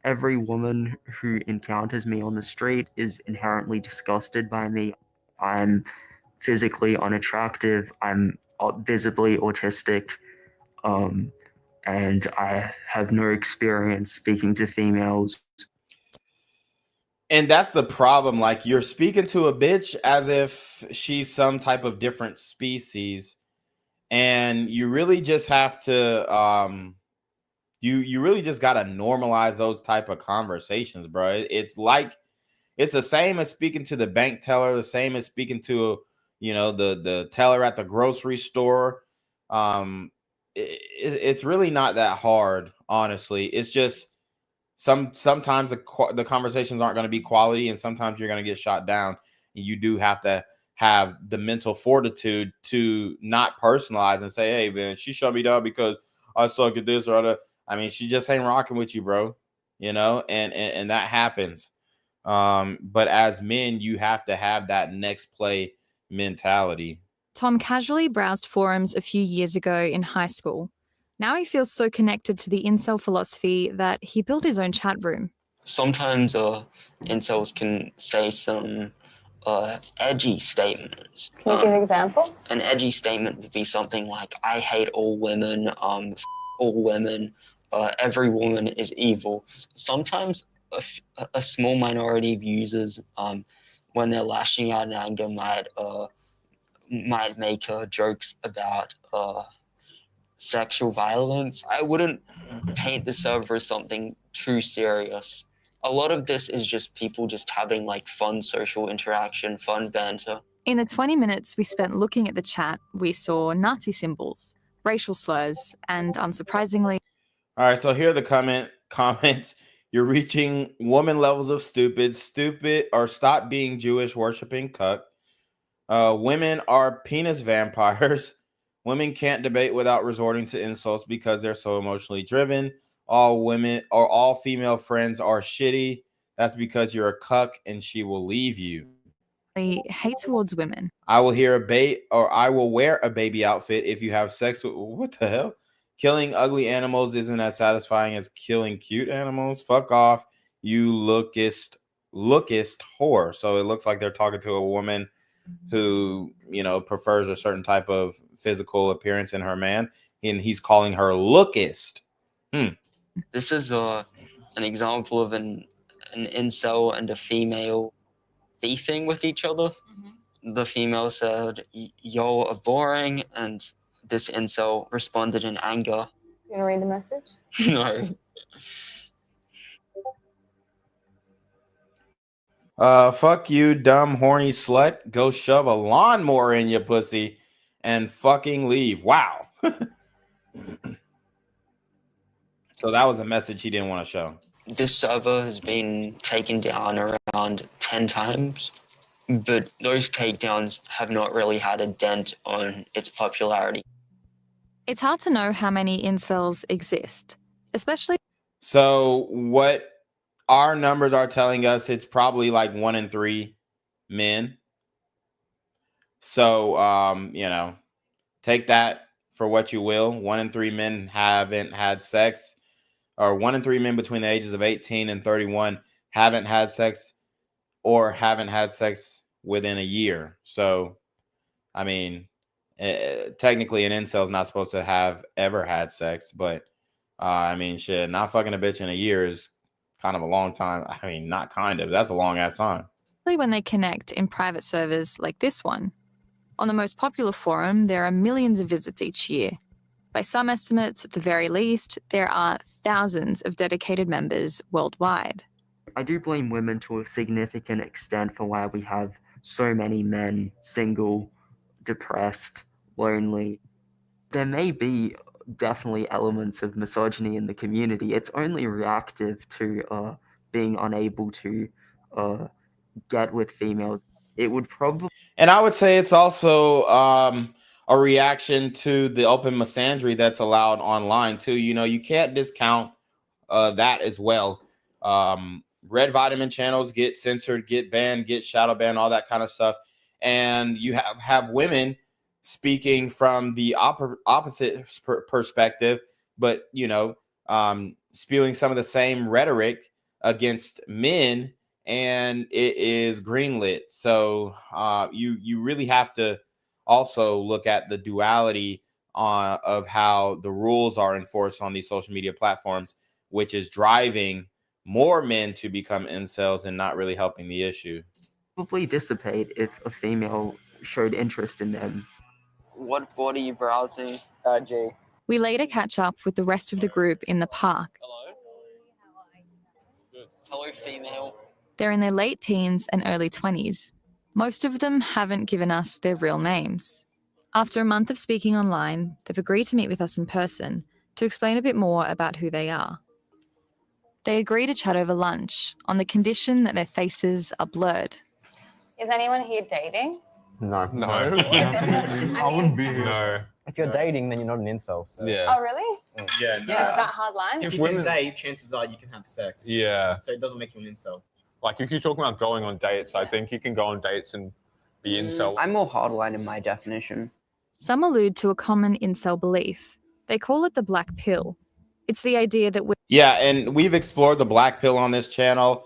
every woman who encounters me on the street is inherently disgusted by me. I'm physically unattractive. I'm visibly autistic. And I have no experience speaking to females.
And that's the problem. Like, you're speaking to a bitch as if she's some type of different species. And you really just have to you really just got to normalize those type of conversations, bro. It's like, it's the same as speaking to the bank teller, the same as speaking to, the teller at the grocery store. It's really not that hard, honestly. It's just sometimes the conversations aren't going to be quality, and sometimes you're going to get shot down. And you do have to have the mental fortitude to not personalize and say, hey, man, she shut me down because I suck at this or other. I mean, she just ain't rocking with you, bro. And that happens. But as men, you have to have that next play mentality.
Tom casually browsed forums a few years ago in high school. Now he feels so connected to the incel philosophy that he built his own chat room.
Sometimes incels can say some edgy statements.
Can you give examples?
An edgy statement would be something like, I hate all women, all women, every woman is evil. Sometimes a small minority of users, when they're lashing out in anger, might make jokes about sexual violence. I wouldn't paint the server as something too serious. A lot of this is just people just having like fun social interaction, fun banter.
In the 20 minutes we spent looking at the chat, we saw Nazi symbols, racial slurs, and unsurprisingly...
All right, so here are the comments. You're reaching woman levels of stupid, or stop being Jewish, worshiping cuck. Women are penis vampires. Women can't debate without resorting to insults because they're so emotionally driven. All women or all female friends are shitty. That's because you're a cuck and she will leave you.
Hate towards women.
I will wear a baby outfit if you have sex with... What the hell? Killing ugly animals isn't as satisfying as killing cute animals. Fuck off, you lookist whore. So it looks like they're talking to a woman who, prefers a certain type of physical appearance in her man, and he's calling her lookist.
This is an example of an incel and a female beefing with each other. The female said, y'all are boring, and this incel responded in anger.
You want to read the message?
No.
Fuck you, dumb, horny slut. Go shove a lawnmower in your pussy and fucking leave. Wow. So that was a message he didn't want to show.
This server has been taken down around 10 times, but those takedowns have not really had a dent on its popularity.
It's hard to know how many incels exist, especially...
So what our numbers are telling us, it's probably like 1 in 3 men. So, take that for what you will. 1 in 3 men haven't had sex, or 1 in 3 men between the ages of 18 and 31 haven't had sex, or haven't had sex within a year. So, I mean, technically an incel is not supposed to have ever had sex, but I mean, shit, not fucking a bitch in a year is kind of a long time. I mean, not kind of, that's a long ass time.
When they connect in private servers like this one. On the most popular forum, there are millions of visits each year. By some estimates, at the very least, there are thousands of dedicated members worldwide.
I do blame women to a significant extent for why we have so many men single, depressed, lonely. There may be definitely elements of misogyny in the community. It's only reactive to being unable to get with females. It would probably.
And I would say it's also a reaction to the open misandry that's allowed online too. You know, you can't discount that as well. Red vitamin channels get censored, get banned, get shadow banned, all that kind of stuff. And you have women speaking from the opposite perspective, but you know, spewing some of the same rhetoric against men, and it is greenlit. So you really have to also look at the duality of how the rules are enforced on these social media platforms, which is driving more men to become incels and not really helping the issue.
Probably dissipate if a female showed interest in them.
What are you browsing, G?
We later catch up with the rest of the group in the park.
Hello, female.
They're in their late teens and early 20s. Most of them haven't given us their real names. After a month of speaking online, they've agreed to meet with us in person to explain a bit more about who they are. They agree to chat over lunch on the condition that their faces are blurred.
Is anyone here dating?
No.
No.
I wouldn't be here.
No.
If you're dating, then you're not an incel. So.
Yeah.
Oh, really?
Yeah. No.
It's that hard line?
If you can date, chances are you can have sex.
Yeah.
So it doesn't make you an incel.
Like if you're talking about going on dates, I think you can go on dates and be incel.
I'm more hardline in my definition.
Some allude to a common incel belief. They call it the black pill. It's the idea that
Yeah, and we've explored the black pill on this channel.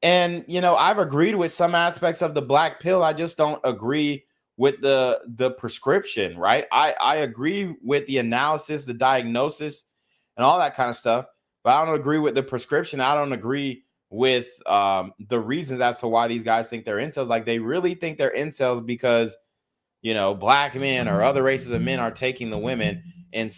And, you know, I've agreed with some aspects of the black pill. I just don't agree with the prescription, right? I agree with the analysis, the diagnosis, and all that kind of stuff. But I don't agree with the prescription. I don't agree with the reasons as to why these guys think they're incels. Like, they really think they're incels because, you know, black men or other races of men are taking the women in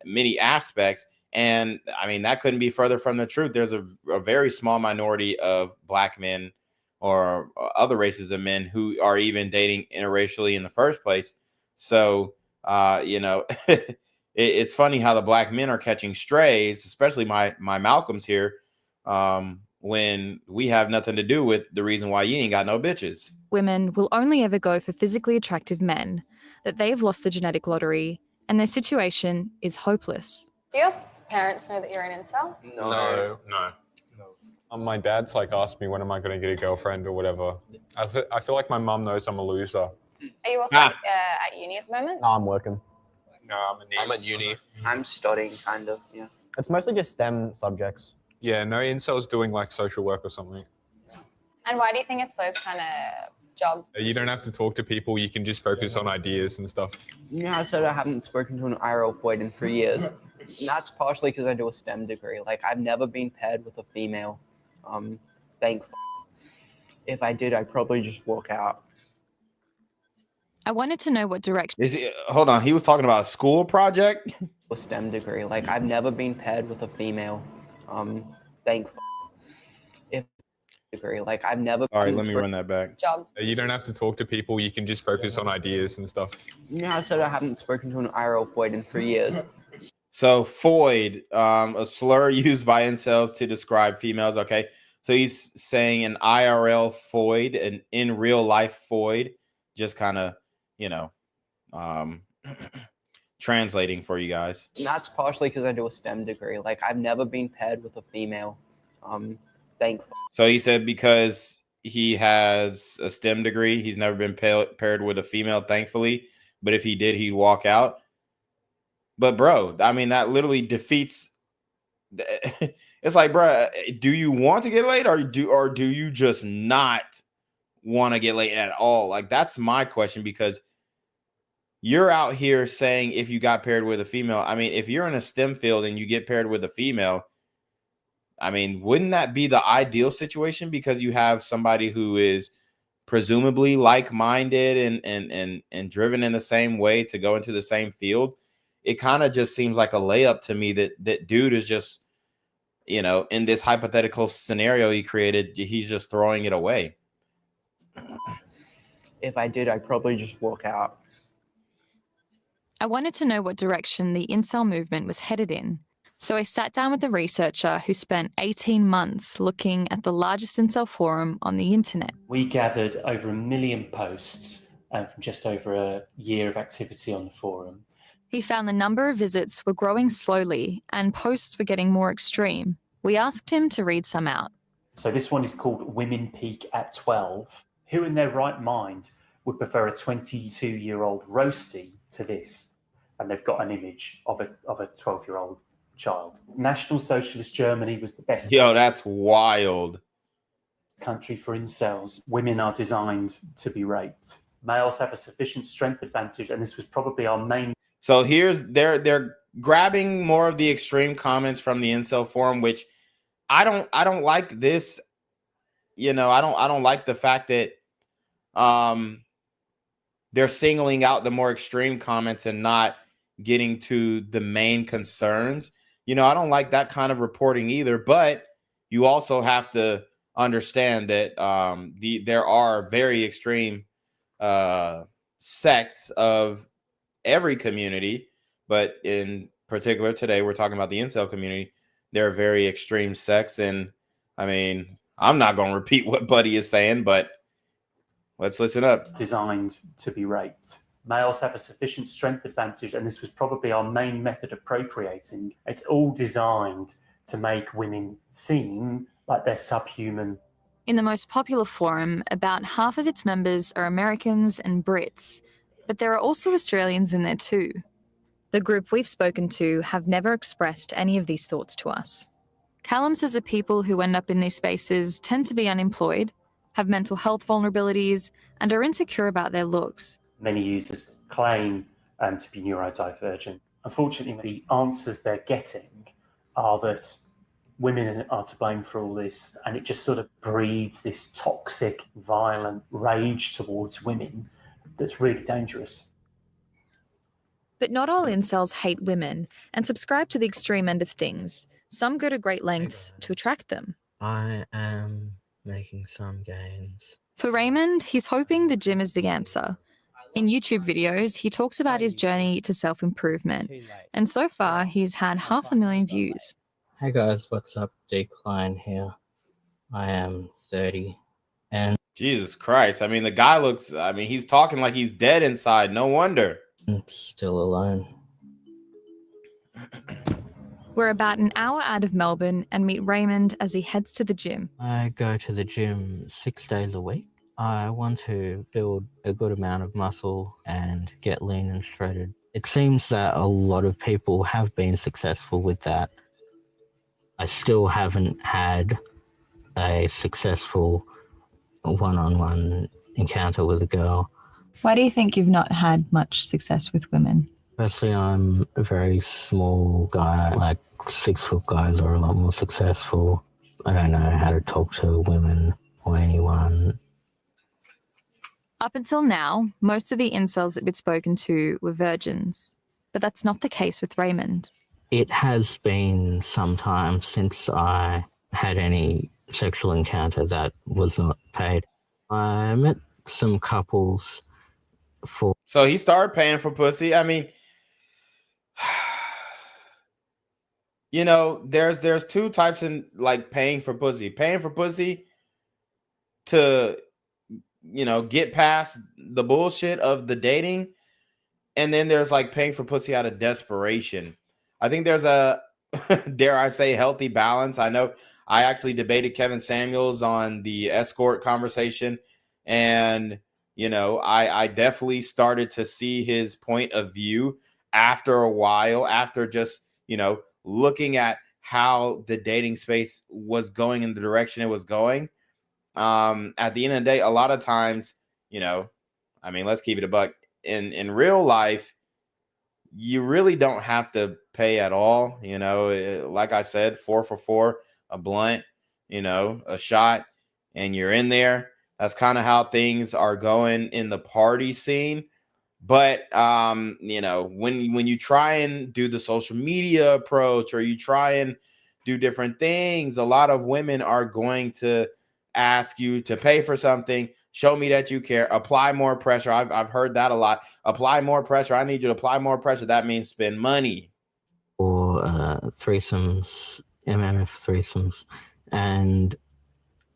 many aspects. And I mean, that couldn't be further from the truth. There's a very small minority of black men or other races of men who are even dating interracially in the first place. So, you know, it's funny how the black men are catching strays, especially my Malcolms here, when we have nothing to do with the reason why you ain't got no bitches.
women will only ever go for physically attractive men, that they've lost the genetic lottery, and their situation is hopeless.
Do your parents know that you're an incel?
No. My dad's like asked me when am I going to get a girlfriend or whatever. I feel like my mum knows I'm a loser.
Are you also at uni at the moment?
No, I'm working.
No, I'm at uni.
I'm studying, kind of, yeah.
It's mostly just STEM subjects.
Yeah, no incel's doing like social work or something.
And why do you think it's those kind of jobs?
You don't have to talk to people. You can just focus on ideas and stuff.
Yeah, I said I haven't spoken to an IRL void in 3 years. And that's partially because I do a STEM degree. Like, I've never been paired with a female. Thank. If I did, I'd probably just walk out.
I wanted to know what direction.
Is he, hold on, he was talking about a school project?
A STEM degree. Like, I've never been paired with a female. Thank. If degree. Like, I've never.
All right, let me run that back.
Jobs.
You don't have to talk to people. You can just focus on ideas and stuff.
Yeah, I said I haven't spoken to an IRL void in 3 years.
So foid, a slur used by incels to describe females. Okay, so he's saying an IRL foid, an in real life foid, just kind of, you know, translating for you guys.
And that's partially because I do a STEM degree. Like, I've never been paired with a female. Thank.
So he said because he has a STEM degree, he's never been paired with a female, thankfully. But if he did, he'd walk out. But bro, I mean, that literally defeats. It's like, bro, do you want to get laid, or do you just not want to get laid at all? Like, that's my question, because you're out here saying if you got paired with a female. I mean, if you're in a STEM field and you get paired with a female, I mean, wouldn't that be the ideal situation? Because you have somebody who is presumably like-minded and driven in the same way to go into the same field, it kind of just seems like a layup to me that dude is just, you know, in this hypothetical scenario he created, he's just throwing it away.
If I did, I'd probably just walk out.
I wanted to know what direction the incel movement was headed in. So I sat down with a researcher who spent 18 months looking at the largest incel forum on the internet.
We gathered over 1 million posts from just over a year of activity on the forum.
He found the number of visits were growing slowly and posts were getting more extreme. We asked him to read some out.
So this one is called Women Peak at 12. Who in their right mind would prefer a 22-year-old roastie to this? And they've got an image of a 12-year-old child. National Socialist Germany was the best.
Yo, that's wild.
Country for incels. Women are designed to be raped. Males have a sufficient strength advantage, and this was probably our main.
So here's they're grabbing more of the extreme comments from the incel forum, which I don't like this. You know, I don't like the fact that they're singling out the more extreme comments and not getting to the main concerns. You know, I don't like that kind of reporting either, but you also have to understand that there are very extreme sects of every community, but in particular today we're talking about the incel community. They're very extreme sects, and I mean, I'm not going to repeat what Buddy is saying, but let's listen up.
Designed to be raped. Males have a sufficient strength advantage, and this was probably our main method of procreating. It's all designed to make women seem like they're subhuman.
In the most popular forum, about half of its members are Americans and Brits, but there are also Australians in there too. The group we've spoken to have never expressed any of these thoughts to us. Callum says that people who end up in these spaces tend to be unemployed, have mental health vulnerabilities, and are insecure about their looks.
Many users claim to be neurodivergent. Unfortunately, the answers they're getting are that women are to blame for all this, and it just sort of breeds this toxic, violent rage towards women that's really dangerous.
But not all incels hate women and subscribe to the extreme end of things. Some go to great lengths to attract them.
I am making some gains.
For Raymond, he's hoping the gym is the answer. In YouTube videos, he talks about his journey to self-improvement, and so far he's had 500,000 views.
Hey guys, what's up? Decline here. I am 30, and
Jesus Christ. I mean, the guy looks, I mean, he's talking like he's dead inside. No wonder.
Still alone.
We're about an hour out of Melbourne and meet Raymond as he heads to the gym.
I go to the gym 6 days a week. I want to build a good amount of muscle and get lean and shredded. It seems that a lot of people have been successful with that. I still haven't had a successful one-on-one encounter with a girl.
Why do you think you've not had much success with women?
Firstly, I'm a very small guy, like 6 foot guys are a lot more successful. I don't know how to talk to women or anyone.
Up until now, most of the incels that we'd spoken to were virgins, but that's not the case with Raymond.
It has been some time since I had any sexual encounter that was not paid. I met some couples for...
So he started paying for pussy. I mean, you know, there's two types in like paying for pussy. Paying for pussy to, you know, get past the bullshit of the dating. And then there's like paying for pussy out of desperation. I think there's a, dare I say, healthy balance. I know I actually debated Kevin Samuels on the escort conversation. And, you know, I definitely started to see his point of view after a while, after just, you know, looking at how the dating space was going in the direction it was going. At the end of the day, a lot of times, you know, I mean, let's keep it a buck. In real life, you really don't have to pay at all. You know, like I said, 4 for $4, a blunt, you know, a shot, and you're in there. That's kind of how things are going in the party scene. But you know, when you try and do the social media approach, or you try and do different things, a lot of women are going to ask you to pay for something. Show me that you care. Apply more pressure. I've heard that a lot. Apply more pressure. I need you to apply more pressure. That means spend money.
Or threesomes, MMF threesomes, and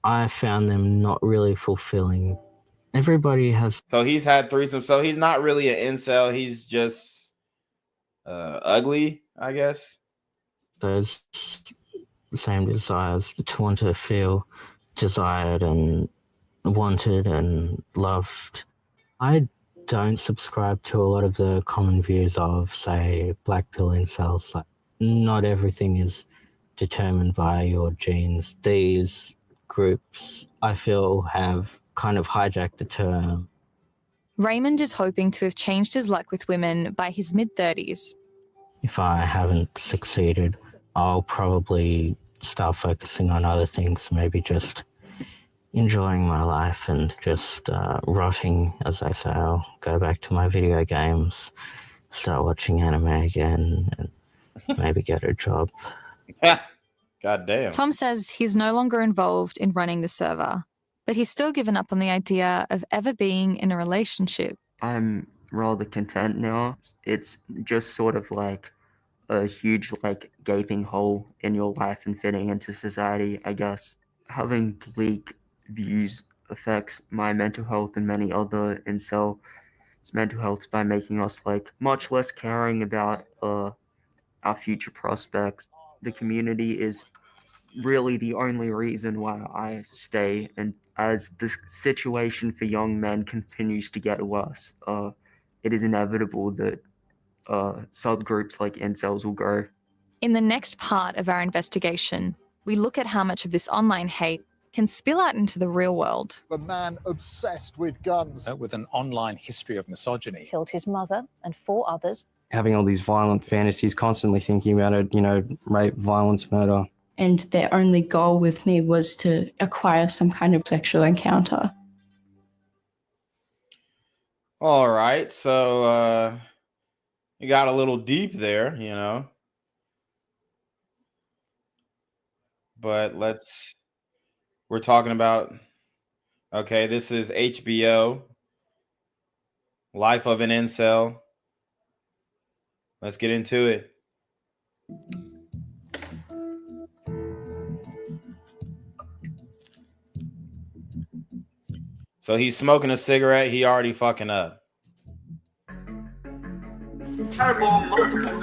I found them not really fulfilling. Everybody has.
So he's had threesomes. So he's not really an incel. He's just ugly, I guess.
Those same desires to want to feel desired and wanted and loved. I don't subscribe to a lot of the common views of, say, black pill incels. Like, not everything is determined by your genes. These groups, I feel, have kind of hijacked the term.
Raymond is hoping to have changed his luck with women by his mid-30s.
If I haven't succeeded, I'll probably start focusing on other things, maybe just enjoying my life and just rotting, as I say. I'll go back to my video games, start watching anime again, and maybe get a job.
God damn.
Tom says he's no longer involved in running the server, but he's still given up on the idea of ever being in a relationship.
I'm rather content now. It's just sort of like a huge, like, gaping hole in your life and fitting into society, I guess. Having bleak views affects my mental health and many other incels' mental health by making us, like, much less caring about our future prospects. The community is really the only reason why I stay, and as the situation for young men continues to get worse, it is inevitable that subgroups like incels will grow.
In the next part of our investigation, we look at how much of this online hate can spill out into the real world.
A man obsessed with guns. With an online history of misogyny.
Killed his mother and 4 others.
Having all these violent fantasies, constantly thinking about it, you know, rape, violence, murder.
And their only goal with me was to acquire some kind of sexual encounter.
All right, so you got a little deep there, you know. But we're talking about, okay, this is HBO, Life of an Incel. Let's get into it. So he's smoking a cigarette. He already fucking up.
Fireball multiple.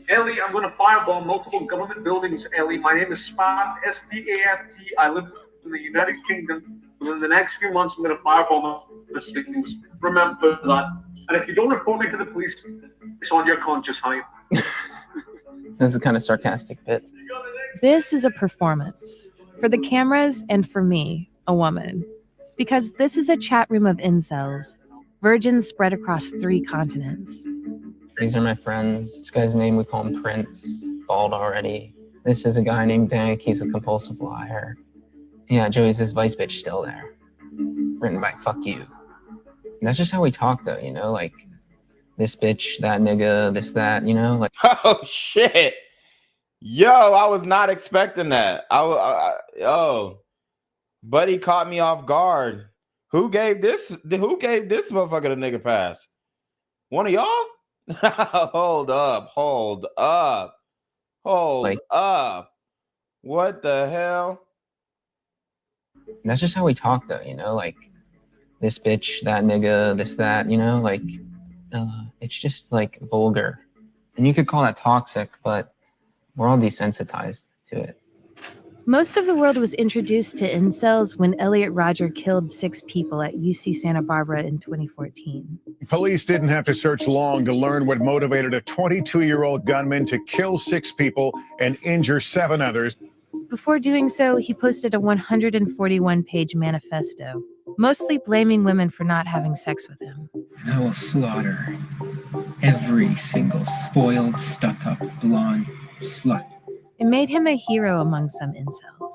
Ellie, I'm going to fireball multiple government buildings. Ellie, my name is Spot, S-P-A-F-T. I live in the United Kingdom. Within the next few months, I'm going to fireball those things. Remember that. And if you don't report me to the police, it's on your conscience, honey.
This is kind of sarcastic bit.
This is a performance for the cameras and for me, a woman. Because this is a chat room of incels, virgins spread across 3 continents.
These are my friends. This guy's name, we call him Prince, bald already. This is a guy named Dank, he's a compulsive liar. Yeah, Joey's this vice bitch still there. Written by Fuck You. And that's just how we talk though, you know, like this bitch, that nigga, this, that, you know, like.
Oh shit. Yo, I was not expecting that. Yo. Buddy caught me off guard. Who gave this motherfucker the nigga pass? One of y'all? Hold up. What the hell?
That's just how we talk though, you know, like this bitch, that nigga, this, that, you know, like it's just like vulgar. And you could call that toxic, but we're all desensitized to it.
Most of the world was introduced to incels when Elliot Rodger killed 6 people at UC Santa Barbara in 2014.
Police didn't have to search long to learn what motivated a 22-year-old gunman to kill 6 people and injure 7 others.
Before doing so, he posted a 141-page manifesto, mostly blaming women for not having sex with him.
I will slaughter every single spoiled, stuck-up, blonde slut.
It made him a hero among some incels.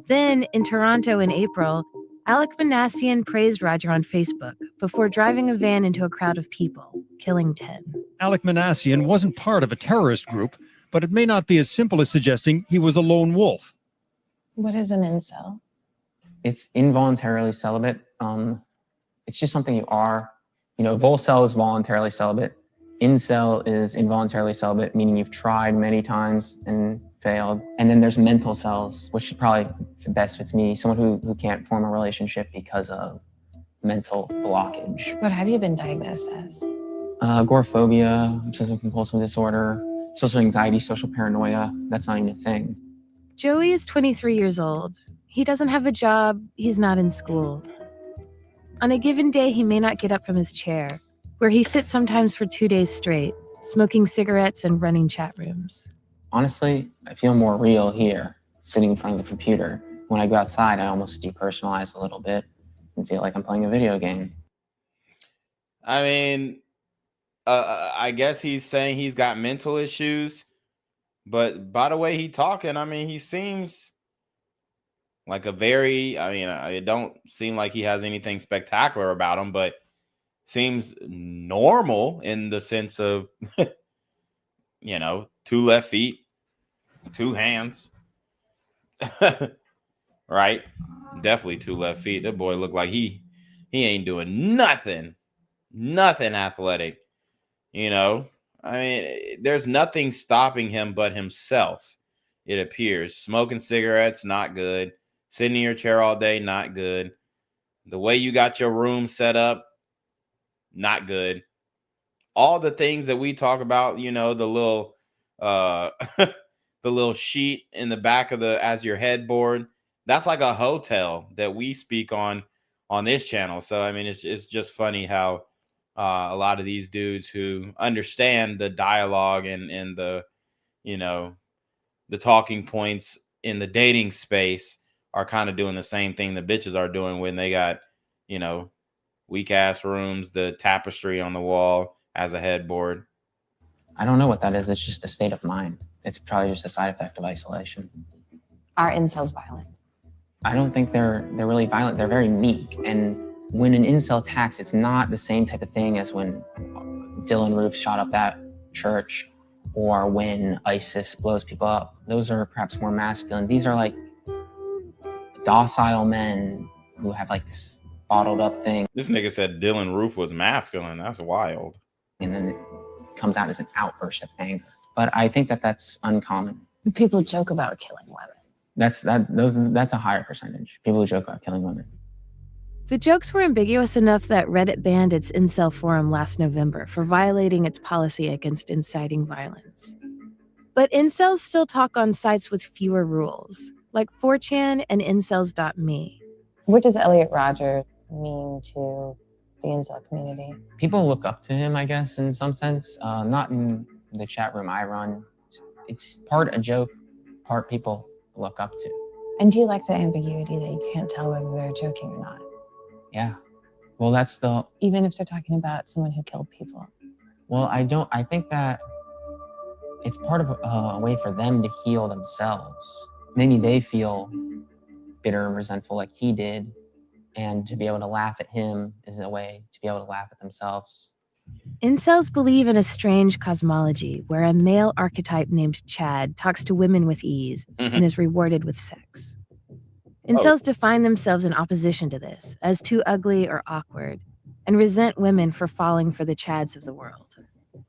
Then, in Toronto in April, Alec Manassian praised Roger on Facebook before driving a van into a crowd of people, killing 10.
Alec Manassian wasn't part of a terrorist group, but it may not be as simple as suggesting he was a lone wolf.
What is an incel?
It's involuntarily celibate. It's just something you are. You know, volcel is voluntarily celibate. Incel is involuntarily celibate, meaning you've tried many times and failed. And then there's mental cells, which probably best fits me, someone who can't form a relationship because of mental blockage.
What have you been diagnosed as?
Agoraphobia, obsessive compulsive disorder, social anxiety, social paranoia. That's not even a thing.
Joey is 23 years old. He doesn't have a job. He's not in school. On a given day, he may not get up from his chair, where he sits sometimes for 2 days straight, smoking cigarettes and running chat rooms.
Honestly, I feel more real here, sitting in front of the computer. When I go outside, I almost depersonalize a little bit and feel like I'm playing a video game.
I mean, I guess he's saying he's got mental issues, but by the way he talking, I mean, he seems like a very, I mean, it don't seem like he has anything spectacular about him, but seems normal in the sense of, you know, 2 left feet, 2 hands, right? Definitely 2 left feet. That boy look like he ain't doing nothing athletic, you know? I mean, there's nothing stopping him but himself, it appears. Smoking cigarettes, not good. Sitting in your chair all day, not good. The way you got your room set up, not good. All the things that we talk about, you know, the little the little sheet in the back of the as your headboard, that's like a hotel that we speak on this channel. So I mean, it's just funny how a lot of these dudes who understand the dialogue and the, you know, the talking points in the dating space are kind of doing the same thing the bitches are doing when they got, you know, weak ass rooms, the tapestry on the wall as a headboard.
I don't know what that is. It's just a state of mind. It's probably just a side effect of isolation.
Are incels violent?
I don't think they're really violent. They're very meek. And when an incel attacks, it's not the same type of thing as when Dylan Roof shot up that church or when ISIS blows people up. Those are perhaps more masculine. These are like docile men who have like this bottled up thing.
This nigga said Dylan Roof was masculine. That's wild.
And then it comes out as an outburst of anger. But I think that that's uncommon.
People joke about killing women.
That's a higher percentage. People who joke about killing women.
The jokes were ambiguous enough that Reddit banned its incel forum last November for violating its policy against inciting violence. But incels still talk on sites with fewer rules, like 4chan and incels.me.
What does Elliot Rodger mean to the incel community?
People look up to him, I guess, in some sense. Not in the chat room I run. It's part a joke, part people look up to.
And do you like the ambiguity that you can't tell whether they're joking or not?
Yeah. Well, that's the...
Even if they're talking about someone who killed people.
Well, I think that it's part of a way for them to heal themselves. Maybe they feel bitter and resentful like he did, and to be able to laugh at him is a way to be able to laugh at themselves.
Incels believe in a strange cosmology where a male archetype named Chad talks to women with ease and is rewarded with sex. Incels define themselves in opposition to this, as too ugly or awkward, and resent women for falling for the Chads of the world.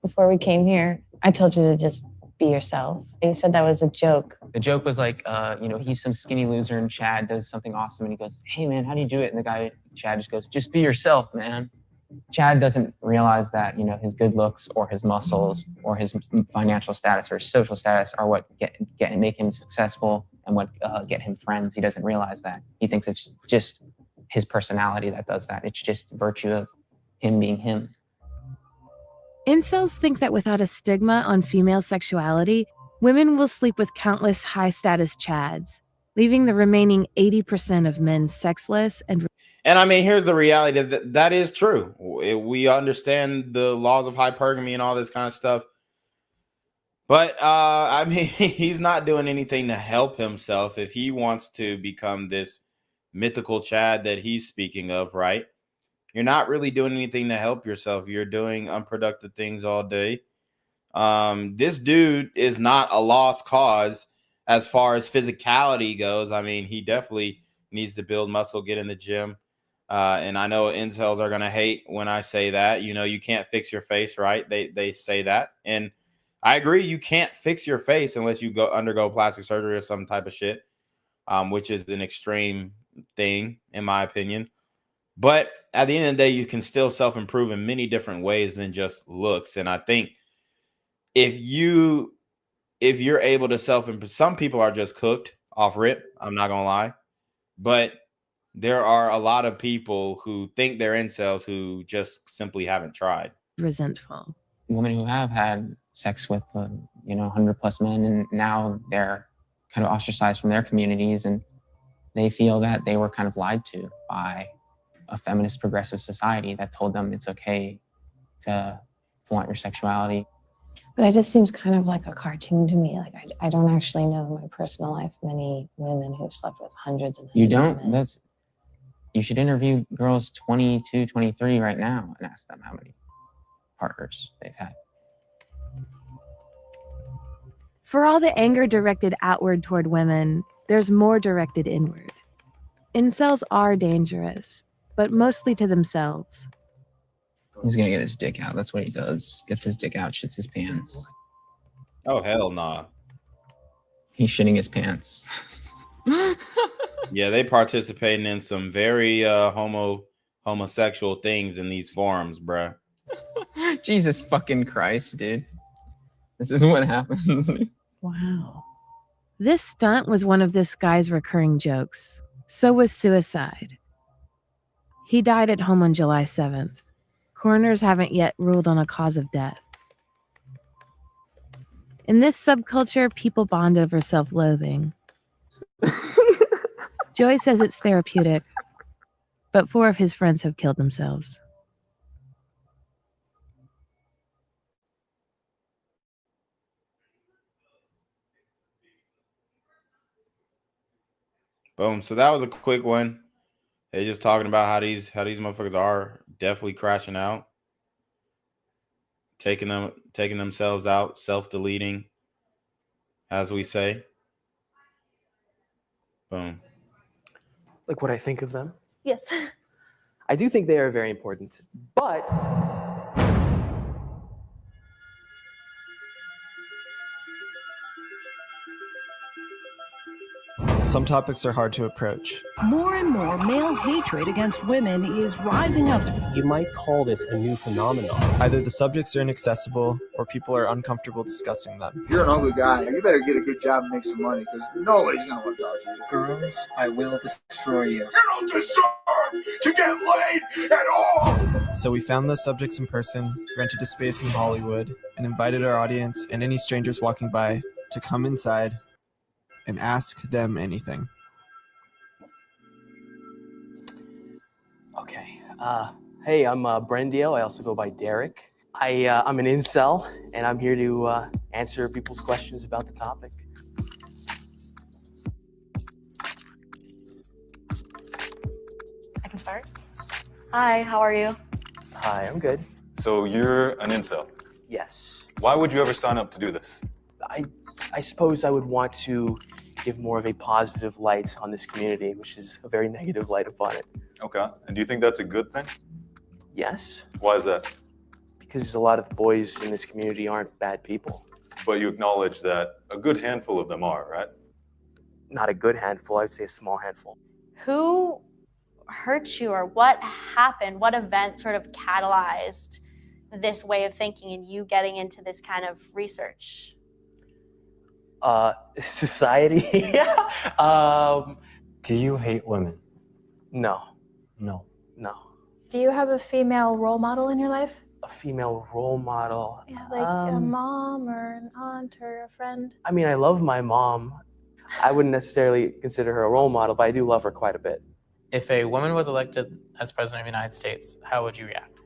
Before we came here, I told you to just be yourself. You said that was a joke.
The joke was like, you know, he's some skinny loser and Chad does something awesome and he goes, hey man, how do you do it? And the guy, Chad, just goes, just be yourself, man. Chad doesn't realize that, you know, his good looks or his muscles or his financial status or his social status are what make him successful and what get him friends. He doesn't realize that. He thinks it's just his personality that does that. It's just virtue of him being him.
Incels think that without a stigma on female sexuality, women will sleep with countless high-status Chads, leaving the remaining 80% of men sexless and...
And I mean, here's the reality that is true. We understand the laws of hypergamy and all this kind of stuff. But I mean, he's not doing anything to help himself. If he wants to become this mythical Chad that he's speaking of, right? You're not really doing anything to help yourself. You're doing unproductive things all day. This dude is not a lost cause as far as physicality goes. I mean, he definitely needs to build muscle, get in the gym. And I know incels are going to hate when I say that. You know, you can't fix your face, right? They say that. And I agree, you can't fix your face unless you undergo plastic surgery or some type of shit, which is an extreme thing, in my opinion. But at the end of the day, you can still self-improve in many different ways than just looks. And I think if you're able to self-improve, some people are just cooked off rip. I'm not gonna lie, but there are a lot of people who think they're incels who just simply haven't tried.
Resentful.
Women who have had sex with 100+ men, and now they're kind of ostracized from their communities, and they feel that they were kind of lied to by a feminist progressive society that told them it's okay to flaunt your sexuality.
But that just seems kind of like a cartoon to me. Like I don't actually know in my personal life many women who've slept with hundreds and
You
hundreds of
don't?
men.
You should interview girls 22, 23 right now and ask them how many partners they've had.
For all the anger directed outward toward women, there's more directed inward. Incels are dangerous, but mostly to themselves.
He's gonna get his dick out. That's what he does. Gets his dick out, shits his pants.
Oh, hell nah.
He's shitting his pants.
Yeah, they participating in some very homosexual things in these forums, bruh.
Jesus fucking Christ, dude. This is what happens.
Wow. This stunt was one of this guy's recurring jokes. So was suicide. He died at home on July 7th. Coroners haven't yet ruled on a cause of death. In this subculture, people bond over self-loathing. Joey says it's therapeutic, but 4 of his friends have killed themselves.
Boom. So that was a quick one. They just talking about how these motherfuckers are definitely crashing out, taking themselves out, self-deleting, as we say. Boom.
Like what I think of them?
Yes.
I do think they are very important, but
some topics are hard to approach.
More and more male hatred against women is rising up.
You might call this a new phenomenon. Either the subjects are inaccessible or people are uncomfortable discussing them.
If you're an ugly guy, you better get a good job and make some money, because nobody's going to want to talk to you.
Girls, I will destroy you.
You don't deserve to get laid at all!
So we found those subjects in person, rented a space in Hollywood, and invited our audience and any strangers walking by to come inside and ask them anything.
okay. Hey, I'm Brendio. I also go by Derek. I'm an incel, and I'm here to answer people's questions about the topic.
I can start. Hi, how are you?
Hi, I'm good.
So you're an incel?
Yes.
Why would you ever sign up to do this?
I suppose I would want to give more of a positive light on this community, which is a very negative light upon it.
Okay. And do you think that's a good thing?
Yes.
Why is that?
Because a lot of the boys in this community aren't bad people.
But you acknowledge that a good handful of them are, right?
Not a good handful, I would say a small handful.
Who hurt you, or what happened? What event sort of catalyzed this way of thinking and you getting into this kind of research?
Society.
Do you hate women?
No.
No.
No.
Do you have a female role model in your life?
A female role model.
Yeah, like a mom or an aunt or a friend?
I mean, I love my mom. I wouldn't necessarily consider her a role model, but I do love her quite a bit.
If a woman was elected as president of the United States, how would you react?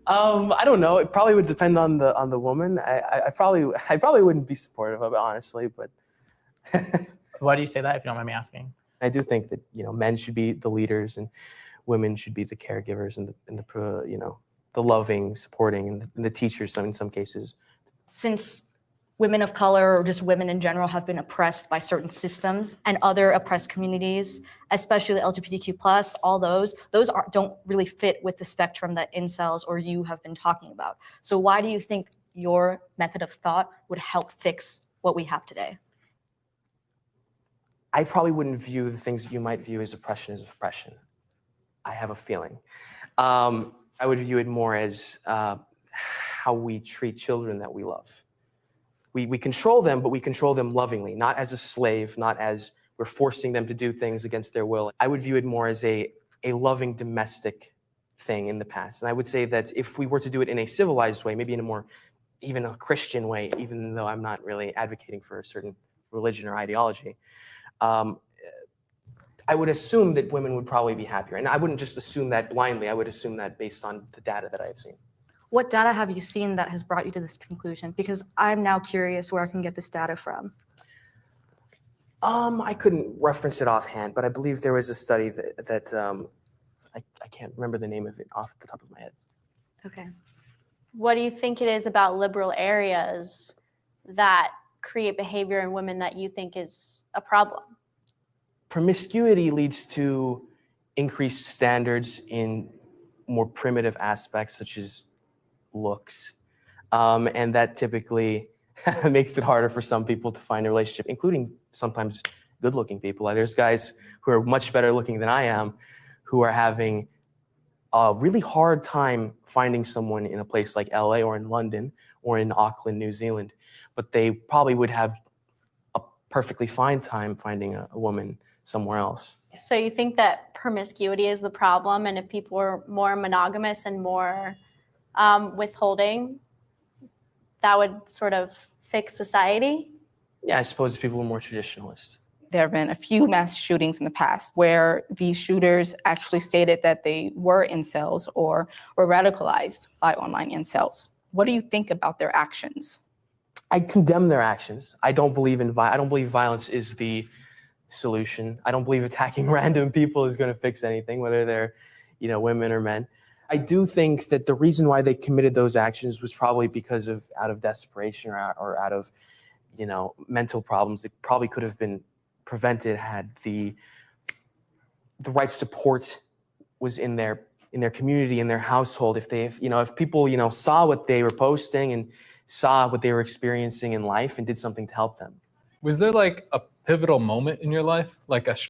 I don't know. It probably would depend on the woman. I probably wouldn't be supportive of it, honestly. But
why do you say that, if you don't mind me asking?
I do think that men should be the leaders and women should be the caregivers and the loving, supporting, and the teachers in some cases.
Since women of color or just women in general have been oppressed by certain systems and other oppressed communities, especially LGBTQ+, all those don't really fit with the spectrum that incels or you have been talking about. So why do you think your method of thought would help fix what we have today?
I probably wouldn't view the things that you might view as oppression as oppression. I have a feeling. I would view it more as how we treat children that we love. We control them, but we control them lovingly, not as a slave, not as we're forcing them to do things against their will. I would view it more as a loving domestic thing in the past. And I would say that if we were to do it in a civilized way, maybe in a more, even a Christian way, even though I'm not really advocating for a certain religion or ideology, I would assume that women would probably be happier. And I wouldn't just assume that blindly. I would assume that based on the data that I have seen.
What data have you seen that has brought you to this conclusion? Because I'm now curious where I can get this data from.
I couldn't reference it offhand, but I believe there was a study that I can't remember the name of it off the top of my head.
Okay. What do you think it is about liberal areas that create behavior in women that you think is a problem?
Promiscuity leads to increased standards in more primitive aspects such as looks. And that typically makes it harder for some people to find a relationship, including sometimes good-looking people. There's guys who are much better looking than I am who are having a really hard time finding someone in a place like LA or in London or in Auckland, New Zealand, but they probably would have a perfectly fine time finding a woman somewhere else.
So you think that promiscuity is the problem, and if people were more monogamous and more withholding, that would sort of fix society?
Yeah, I suppose if people were more traditionalist.
There have been a few mass shootings in the past where these shooters actually stated that they were incels or were radicalized by online incels. What do you think about their actions?
I condemn their actions. I don't believe violence is the solution. I don't believe attacking random people is going to fix anything, whether they're, women or men. I do think that the reason why they committed those actions was probably because of out of desperation or out of, mental problems that probably could have been prevented had the right support was in their community, in their household. If people, saw what they were posting and saw what they were experiencing in life and did something to help them.
Was there like a pivotal moment in your life, like a